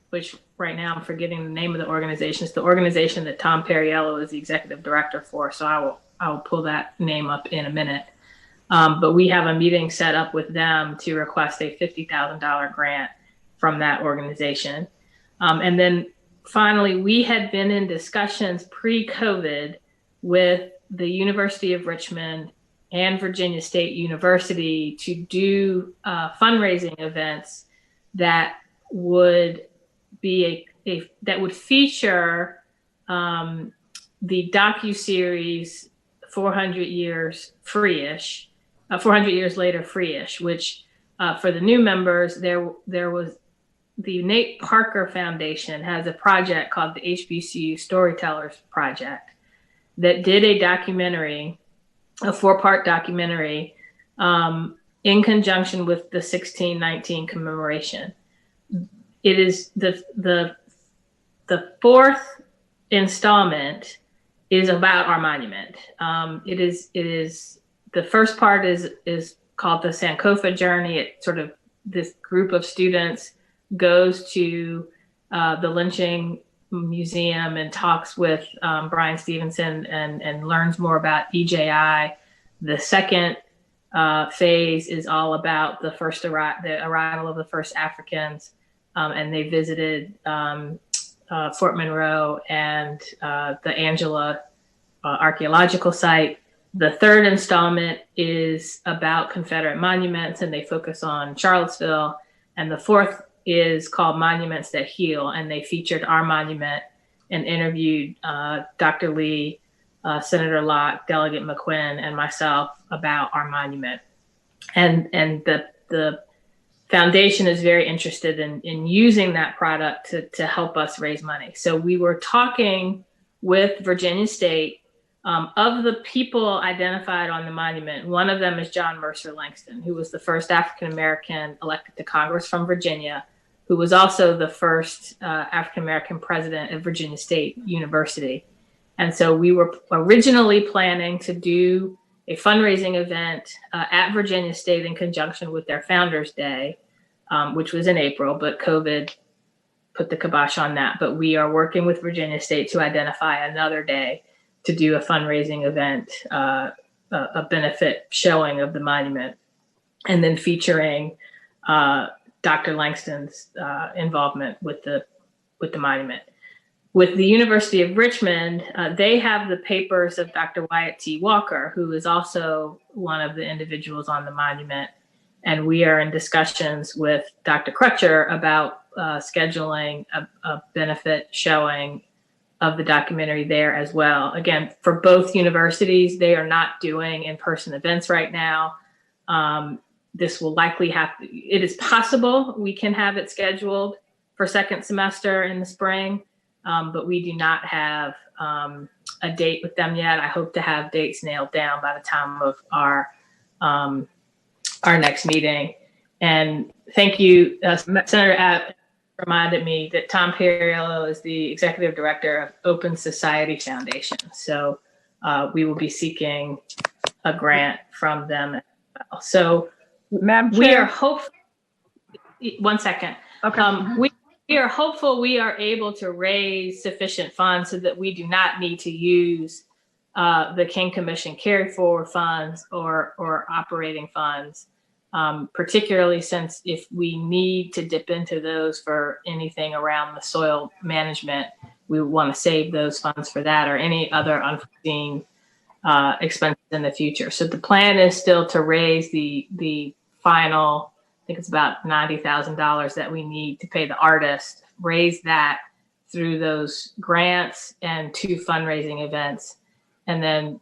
which right now I'm forgetting the name of the organization. It's the organization that Tom Perriello is the executive director for. So I will pull that name up in a minute. But we have a meeting set up with them to request a $50,000 grant from that organization. And then finally, we had been in discussions pre-COVID with the University of Richmond and Virginia State University to do fundraising events that would be that would feature the docuseries 400 Years Free-ish, 400 Years Later Free-ish, which for the new members, there was the Nate Parker Foundation has a project called the HBCU Storytellers Project that did a documentary, a 4-part documentary in conjunction with the 1619 commemoration. It is the 4th installment is about our monument. It is the first part is called the Sankofa Journey. It sort of, this group of students goes to the lynching museum and talks with Brian Stevenson and learns more about EJI. The second phase is all about the arrival of the first Africans, and they visited Fort Monroe and the Angela archaeological site. The third installment is about Confederate monuments, and they focus on Charlottesville. And the fourth is called Monuments That Heal, and they featured our monument and interviewed Dr. Lee, Senator Locke, Delegate McQuinn, and myself about our monument. And the foundation is very interested in using that product to help us raise money. So we were talking with Virginia State. Of the people identified on the monument, one of them is John Mercer Langston, who was the first African-American elected to Congress from Virginia, who was also the first African-American president of Virginia State University. And so we were originally planning to do a fundraising event at Virginia State in conjunction with their Founders Day, which was in April, but COVID put the kibosh on that. But we are working with Virginia State to identify another day to do a fundraising event, a benefit showing of the monument, and then featuring Dr. Langston's involvement with the the monument. With the University of Richmond, they have the papers of Dr. Wyatt T. Walker, who is also one of the individuals on the monument. And we are in discussions with Dr. Crutcher about scheduling a benefit showing of the documentary there as well. Again, for both universities, they are not doing in-person events right now. This will likely it is possible we can have it scheduled for second semester in the spring, but we do not have a date with them yet. I hope to have dates nailed down by the time of our next meeting. And thank you, Senator Abt reminded me that Tom Perriello is the executive director of Open Society Foundation. So we will be seeking a grant from them as well. So
Madam Chair?
we are hopeful. 1 second.
Okay.
We are hopeful we are able to raise sufficient funds so that we do not need to use the King Commission carry forward funds or operating funds, particularly since if we need to dip into those for anything around the soil management, we want to save those funds for that or any other unforeseen expenses in the future. So the plan is still to raise the final, I think it's about $90,000 that we need to pay the artist, raise that through those grants and 2 fundraising events. And then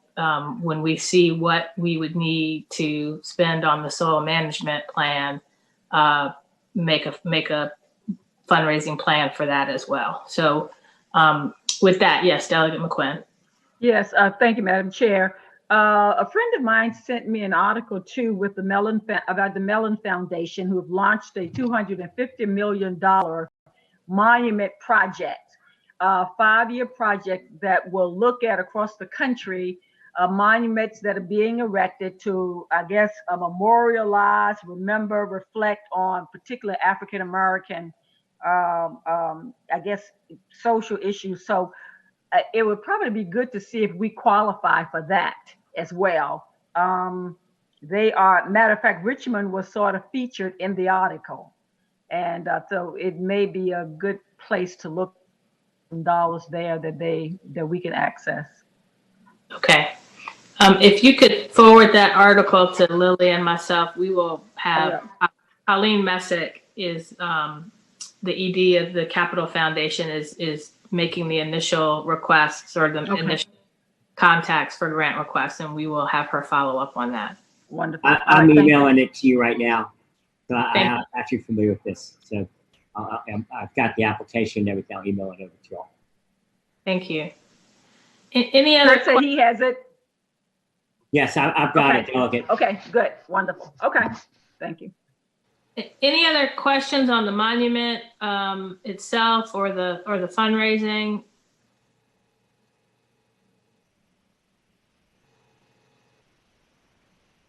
when we see what we would need to spend on the soil management plan, make a fundraising plan for that as well. So with that, yes, Delegate McQuinn.
Yes, thank you, Madam Chair. A friend of mine sent me an article too with about the Mellon Foundation, who have launched a $250 million monument project, a 5-year project that will look at across the country monuments that are being erected to, I guess, memorialize, remember, reflect on particular African American, I guess, social issues. So it would probably be good to see if we qualify for that as well. They are, matter of fact, Richmond was sort of featured in the article. And so it may be a good place to look for dollars there that we can access.
Okay. If you could forward that article to Lily and myself, we will have Colleen Messick is the ED of the Capital Foundation is making the initial requests or the initial contacts for grant requests, and we will have her follow up on that.
Wonderful.
I'm emailing it to you right now. So I'm actually familiar with this. So I've got the application and everything. I'll email it over to you all.
Thank you. Any other
questions? He has it.
Yes, I've got it, Delegate.
Okay, good. Wonderful. Okay, thank you.
Any other questions on the monument itself or the fundraising?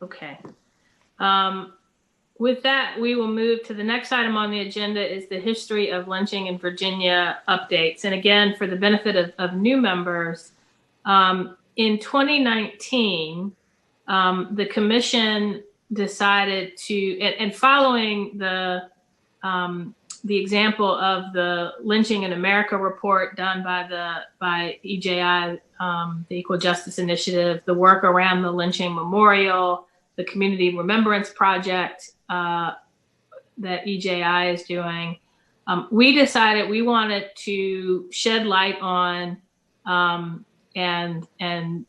Okay. With that, we will move to the next item on the agenda is the history of lynching in Virginia updates. And again, for the benefit of new members, in 2019, the commission decided to, and following the example of the Lynching in America report done by EJI, the Equal Justice Initiative, the work around the lynching memorial, the Community Remembrance Project that EJI is doing, we decided we wanted to shed light on and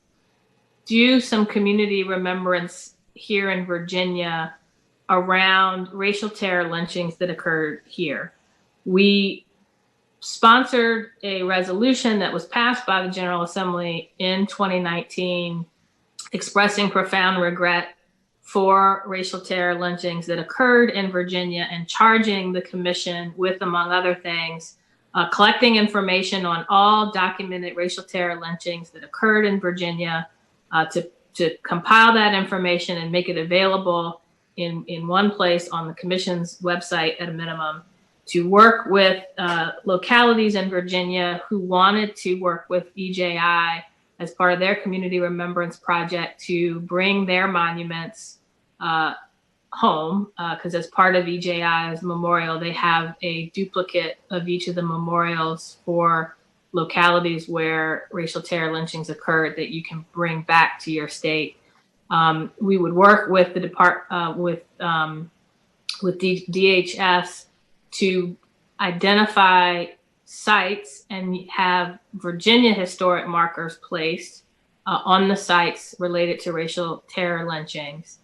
do some community remembrance here in Virginia around racial terror lynchings that occurred here. We sponsored a resolution that was passed by the General Assembly in 2019 expressing profound regret for racial terror lynchings that occurred in Virginia and charging the commission with, among other things, collecting information on all documented racial terror lynchings that occurred in Virginia, to compile that information and make it available in one place on the commission's website at a minimum, to work with localities in Virginia who wanted to work with EJI as part of their community remembrance project to bring their monuments home, because as part of EJI's memorial, they have a duplicate of each of the memorials for localities where racial terror lynchings occurred that you can bring back to your state. We would work with the DHS to identify sites and have Virginia historic markers placed on the sites related to racial terror lynchings,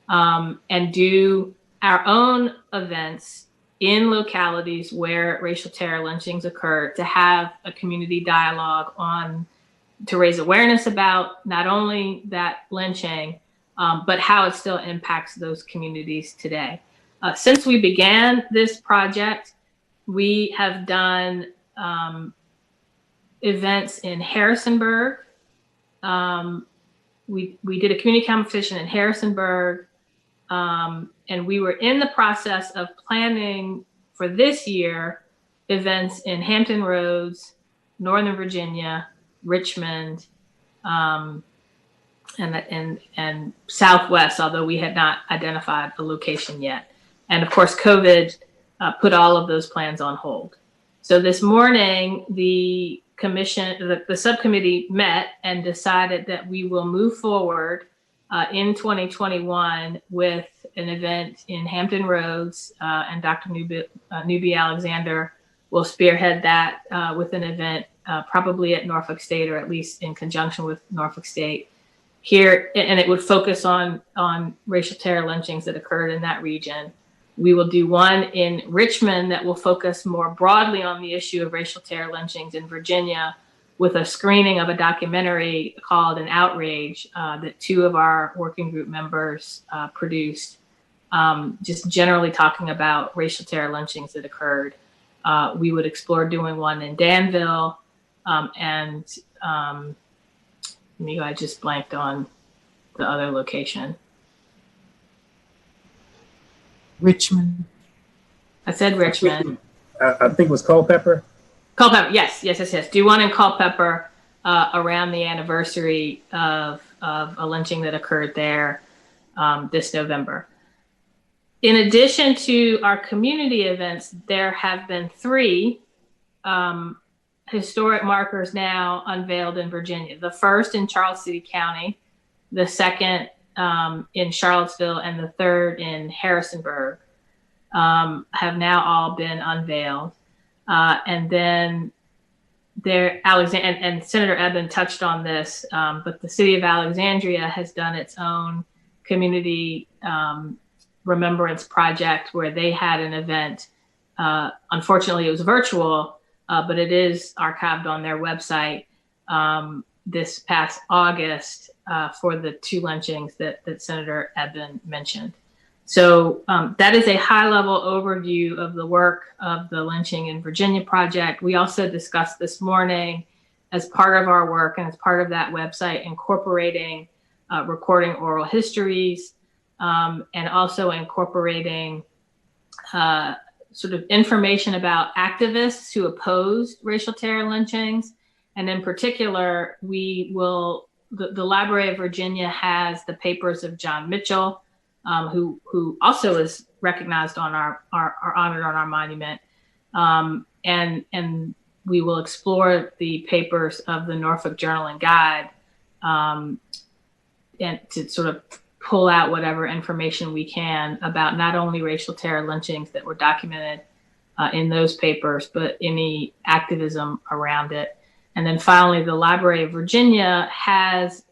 and do our own events in localities where racial terror lynchings occurred to have a community dialogue to raise awareness about not only that lynching, but how it still impacts those communities today. Since we began this project, we have done events in Harrisonburg. We did a community competition in Harrisonburg, and we were in the process of planning for this year events in Hampton Roads, Northern Virginia, Richmond, and Southwest, although we had not identified a location yet. And of course, COVID put all of those plans on hold. So this morning, the subcommittee met and decided that we will move forward in 2021 with an event in Hampton Roads, and Dr. Newbie Alexander will spearhead that with an event probably at Norfolk State, or at least in conjunction with Norfolk State here, and it would focus on racial terror lynchings that occurred in that region. We will do one in Richmond that will focus more broadly on the issue of racial terror lynchings in Virginia, with a screening of a documentary called An Outrage that two of our working group members produced, just generally talking about racial terror lynchings that occurred. We would explore doing one in Danville, and I just blanked on the other location.
Richmond.
I said Richmond.
I think it was Culpeper.
Culpeper, yes. Do one in Culpeper around the anniversary of a lynching that occurred there this November. In addition to our community events, there have been 3 historic markers now unveiled in Virginia. The first in Charles City County, the second in Charlottesville, and the third in Harrisonburg have now all been unveiled. And then and Senator Eben touched on this, but the city of Alexandria has done its own community remembrance project where they had an event. Unfortunately, it was virtual, but it is archived on their website this past August for the 2 lynchings that Senator Eben mentioned. So that is a high-level overview of the work of the Lynching in Virginia project. We also discussed this morning, as part of our work and as part of that website, incorporating recording oral histories, and also incorporating sort of information about activists who opposed racial terror lynchings. And in particular, the Library of Virginia has the papers of John Mitchell, who also is recognized on our honored on our monument. And we will explore the papers of the Norfolk Journal and Guide, and to sort of pull out whatever information we can about not only racial terror lynchings that were documented in those papers, but any activism around it. And then finally, the Library of Virginia has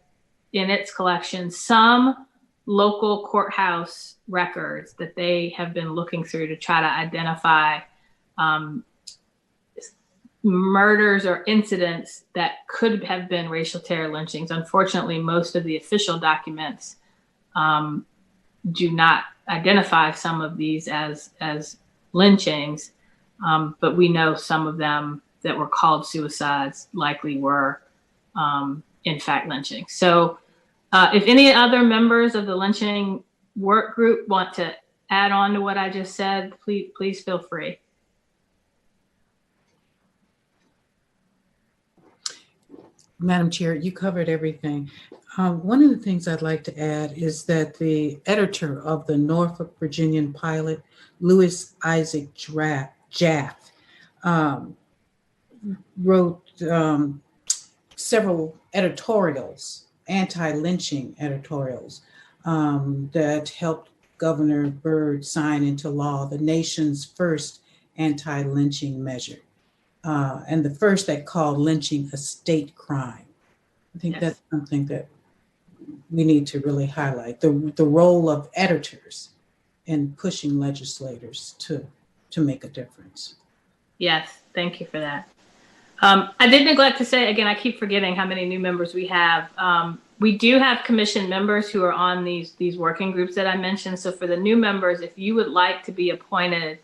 in its collection some local courthouse records that they have been looking through to try to identify murders or incidents that could have been racial terror lynchings. Unfortunately, most of the official documents do not identify some of these as lynchings, but we know some of them that were called suicides likely were in fact lynchings. So if any other members of the lynching work group want to add on to what I just said, please feel free.
Madam Chair, you covered everything. One of the things I'd like to add is that the editor of the Norfolk Virginian pilot, Louis Isaac Jaffe, wrote several editorials, anti-lynching editorials, that helped Governor Byrd sign into law the nation's first anti-lynching measure, and the first that called lynching a state crime. I think that's something that we need to really highlight, the role of editors in pushing legislators to make a difference.
Yes, thank you for that. I did neglect to say, again, I keep forgetting how many new members we have. We do have commission members who are on these working groups that I mentioned. So for the new members, if you would like to be appointed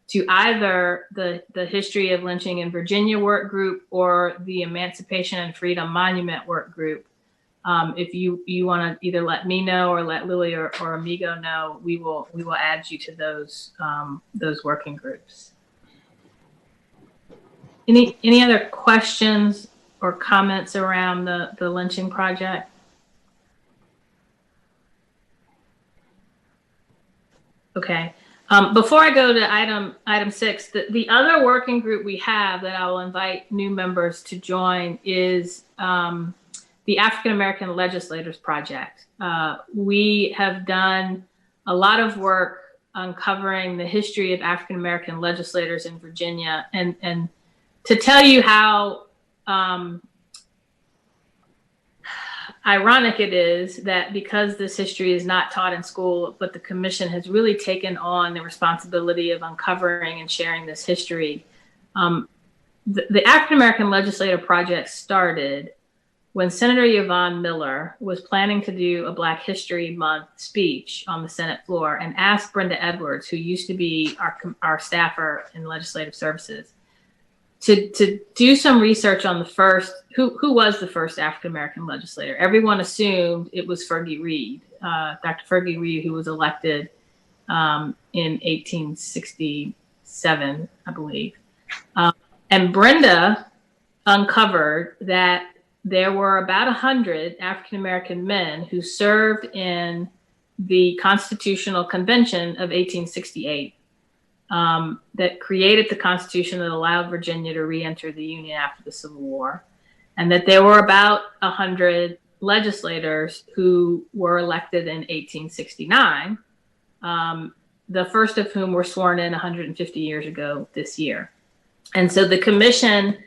to either the History of Lynching in Virginia work group or the Emancipation and Freedom Monument work group, if you want to either let me know or let Lily or Amigo know, we will add you to those working groups. Any other questions or comments around the lynching project? Okay. Before I go to item 6, the other working group we have that I will invite new members to join is the African American Legislators Project. We have done a lot of work uncovering the history of African American legislators in Virginia, and to tell you how ironic it is that because this history is not taught in school, but the commission has really taken on the responsibility of uncovering and sharing this history. The African American Legislator Project started when Senator Yvonne Miller was planning to do a Black History Month speech on the Senate floor and asked Brenda Edwards, who used to be our staffer in legislative services, to do some research on the first, who was the first African-American legislator. Everyone assumed it was Fergie Reed, Dr. Fergie Reed, who was elected in 1867, I believe. And Brenda uncovered that there were about 100 African-American men who served in the Constitutional Convention of 1868. That created the Constitution that allowed Virginia to re-enter the Union after the Civil War, and that there were about 100 legislators who were elected in 1869, the first of whom were sworn in 150 years ago this year. And so the commission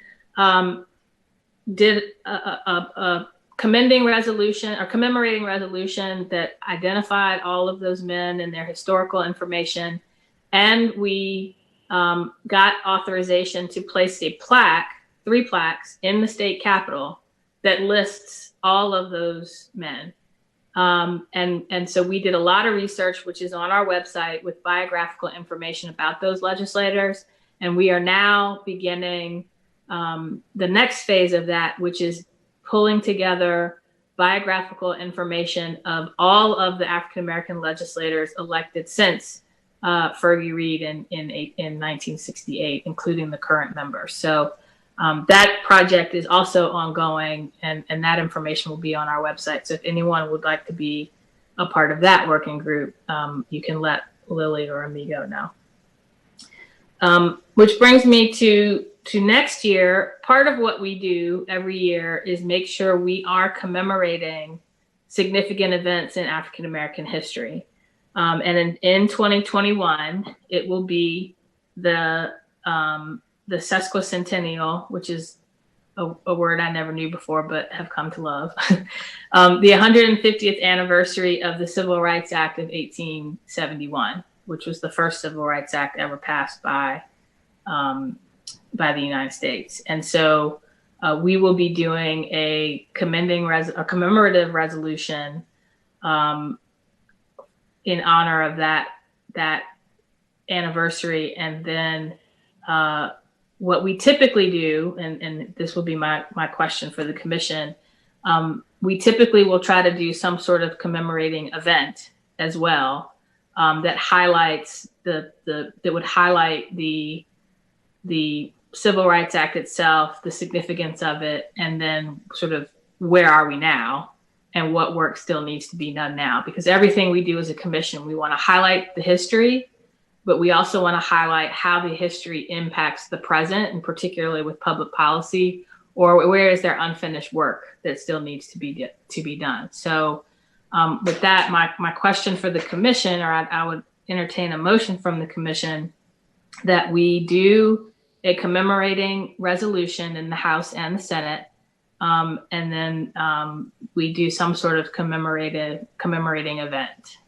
did a commending resolution or commemorating resolution that identified all of those men and their historical information. And we got authorization to place a plaque, 3 plaques in the state capitol that lists all of those men. And so we did a lot of research, which is on our website, with biographical information about those legislators. And we are now beginning the next phase of that, which is pulling together biographical information of all of the African-American legislators elected since Fergie Reed in 1968, including the current members. So that project is also ongoing, and that information will be on our website. So if anyone would like to be a part of that working group, you can let Lily or Amigo know. Which brings me to next year. Part of what we do every year is make sure we are commemorating significant events in African-American history. And in 2021, it will be the sesquicentennial, which is a word I never knew before, but have come to love. The 150th anniversary of the Civil Rights Act of 1871, which was the first Civil Rights Act ever passed by the United States. And so we will be doing a commemorative resolution in honor of that anniversary. And then what we typically do, and this will be my question for the commission, we typically will try to do some sort of commemorating event as well, that highlights that would highlight the Civil Rights Act itself, the significance of it, and then sort of where are we now and what work still needs to be done now. Because everything we do as a commission, we want to highlight the history, but we also want to highlight how the history impacts the present, and particularly with public policy, or where is there unfinished work that still needs to be done. So with that, my question for the commission, or I would entertain a motion from the commission that we do a commemorating resolution in the House and the Senate, and then we do some sort of commemorating event.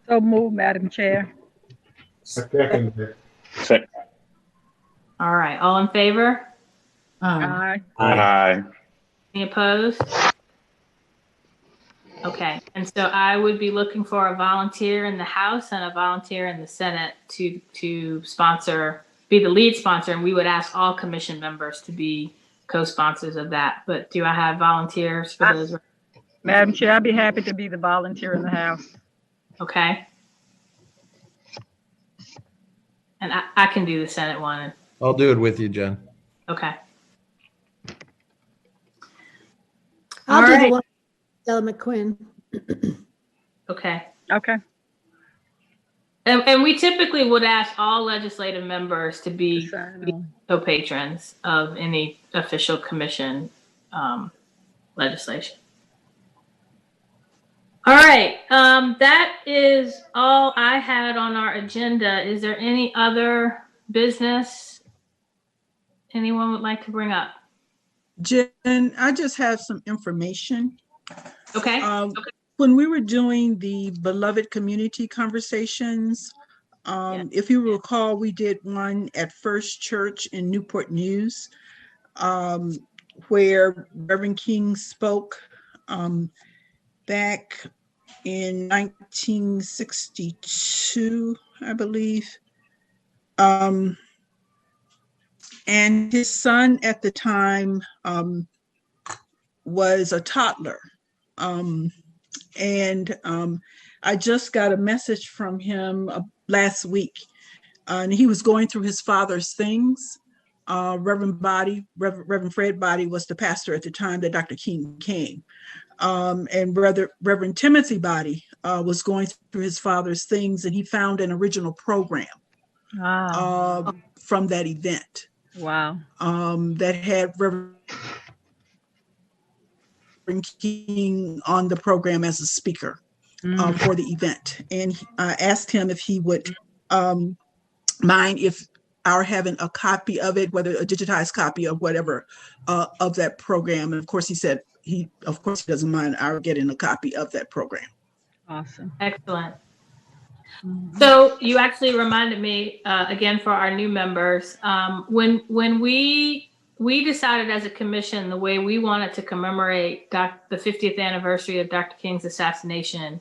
So move, Madam Chair.
Second.
All right, all in favor?
Aye.
Aye.
Any opposed? Okay, and so I would be looking for a volunteer in the House and a volunteer in the Senate to sponsor, be the lead sponsor, and we would ask all commission members to be co-sponsors of that. But do I have volunteers for those?
Madam Chair, I'd be happy to be the volunteer in the House.
Okay. And I can do the Senate one.
I'll do it with you, Jen.
Okay.
I'll
All
do
right.
the one, Stella McQuinn.
Okay.
Okay.
And we typically would ask all legislative members to be co-patrons of any official commission legislation. All right, that is all I had on our agenda. Is there any other business anyone would like to bring up?
Jen, I just have some information.
Okay.
When we were doing the Beloved Community Conversations, if you recall, we did one at First Church in Newport News, where Reverend King spoke back in 1962, I believe. And his son at the time was a toddler. I just got a message from him last week, and he was going through his father's things. Reverend Fred Body was the pastor at the time that Dr. King came. And Reverend Timothy Body was going through his father's things, and he found an original program from that event.
Wow.
That had Reverend King on the program as a speaker for the event. And I asked him if he would mind if our having a copy of it, whether a digitized copy of whatever of that program. And of course, he said he doesn't mind our getting a copy of that program.
Awesome.
Excellent. So you actually reminded me again for our new members, when we decided as a commission the way we wanted to commemorate the 50th anniversary of Dr. King's assassination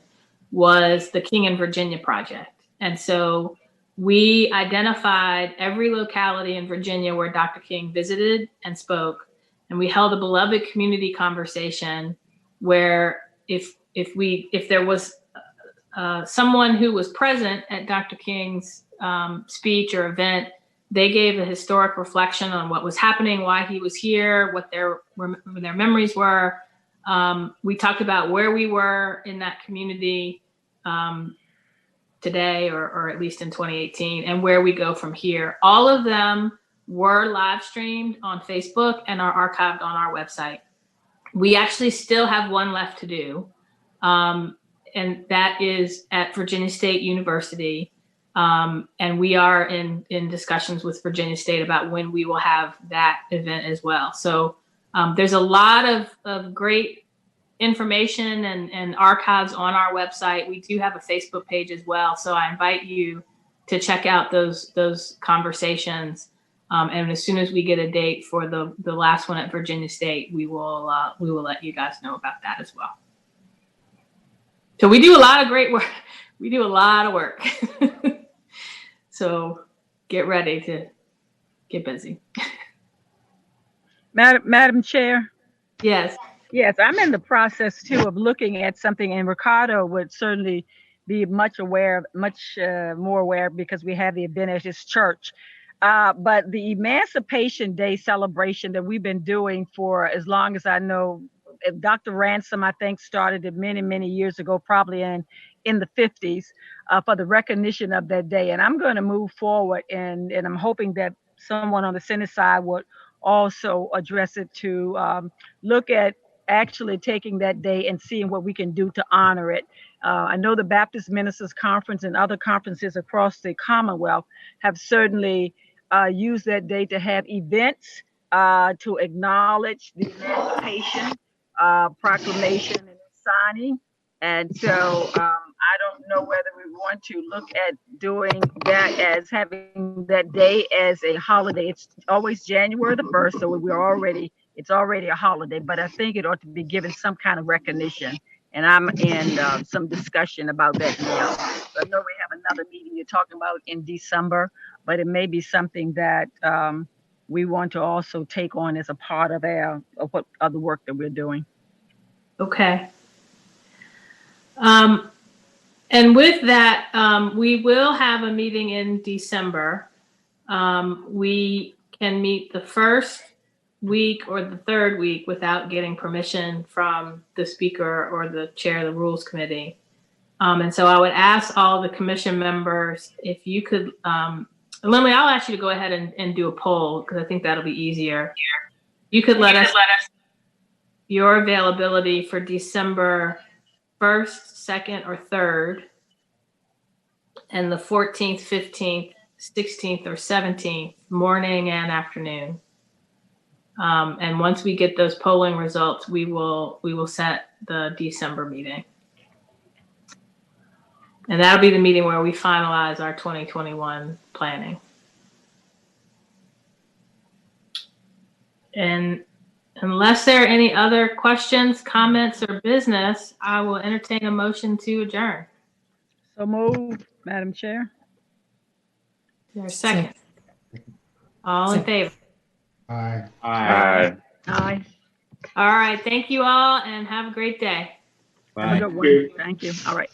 was the King in Virginia project. And so we identified every locality in Virginia where Dr. King visited and spoke, and we held a beloved community conversation where if there was someone who was present at Dr. King's speech or event, they gave a historic reflection on what was happening, why he was here, what their memories were. We talked about where we were in that community today, or at least in 2018, and where we go from here. All of them were live streamed on Facebook and are archived on our website. We actually still have one left to do, and that is at Virginia State University. And we are in discussions with Virginia State about when we will have that event as well. So there's a lot of great information and archives on our website. We do have a Facebook page as well. So I invite you to check out those conversations. And as soon as we get a date for the last one at Virginia State, we will let you guys know about that as well. So we do a lot of great work. We do a lot of work. So get ready to get busy.
Madam Chair.
Yes.
Yes, I'm in the process too of looking at something, and Ricardo would certainly be much more aware because we have the event at his church. But the Emancipation Day celebration that we've been doing for as long as I know, Dr. Ransom, I think, started it many, many years ago, probably in the 50s, for the recognition of that day. And I'm going to move forward, and I'm hoping that someone on the Senate side would also address it to look at actually taking that day and seeing what we can do to honor it. I know the Baptist Ministers Conference and other conferences across the Commonwealth have certainly used that day to have events to acknowledge the Emancipation Proclamation and signing. And so I don't know whether we want to look at doing that as having that day as a holiday. It's always January the 1st, so it's already a holiday, but I think it ought to be given some kind of recognition. And I'm in some discussion about that now. I know we have another meeting you're talking about in December, but it may be something that we want to also take on as a part of what other work that we're doing.
Okay. And with that, we will have a meeting in December. We can meet the first week or the third week without getting permission from the speaker or the chair of the Rules Committee. And so I would ask all the commission members if you could, Lindley, I'll ask you to go ahead and do a poll because I think that'll be easier. You could let us your availability for December 1st, 2nd, or 3rd, and the 14th, 15th, 16th, or 17th, morning and afternoon. And once we get those polling results, we will set the December meeting. And that'll be the meeting where we finalize our 2021 planning. And unless there are any other questions, comments, or business, I will entertain a motion to adjourn.
So moved, Madam Chair.
There's a second. All in favor?
Aye.
Aye.
Aye.
All right. Thank you all and have a great day.
Bye.
Have a good one. Thank you. All right.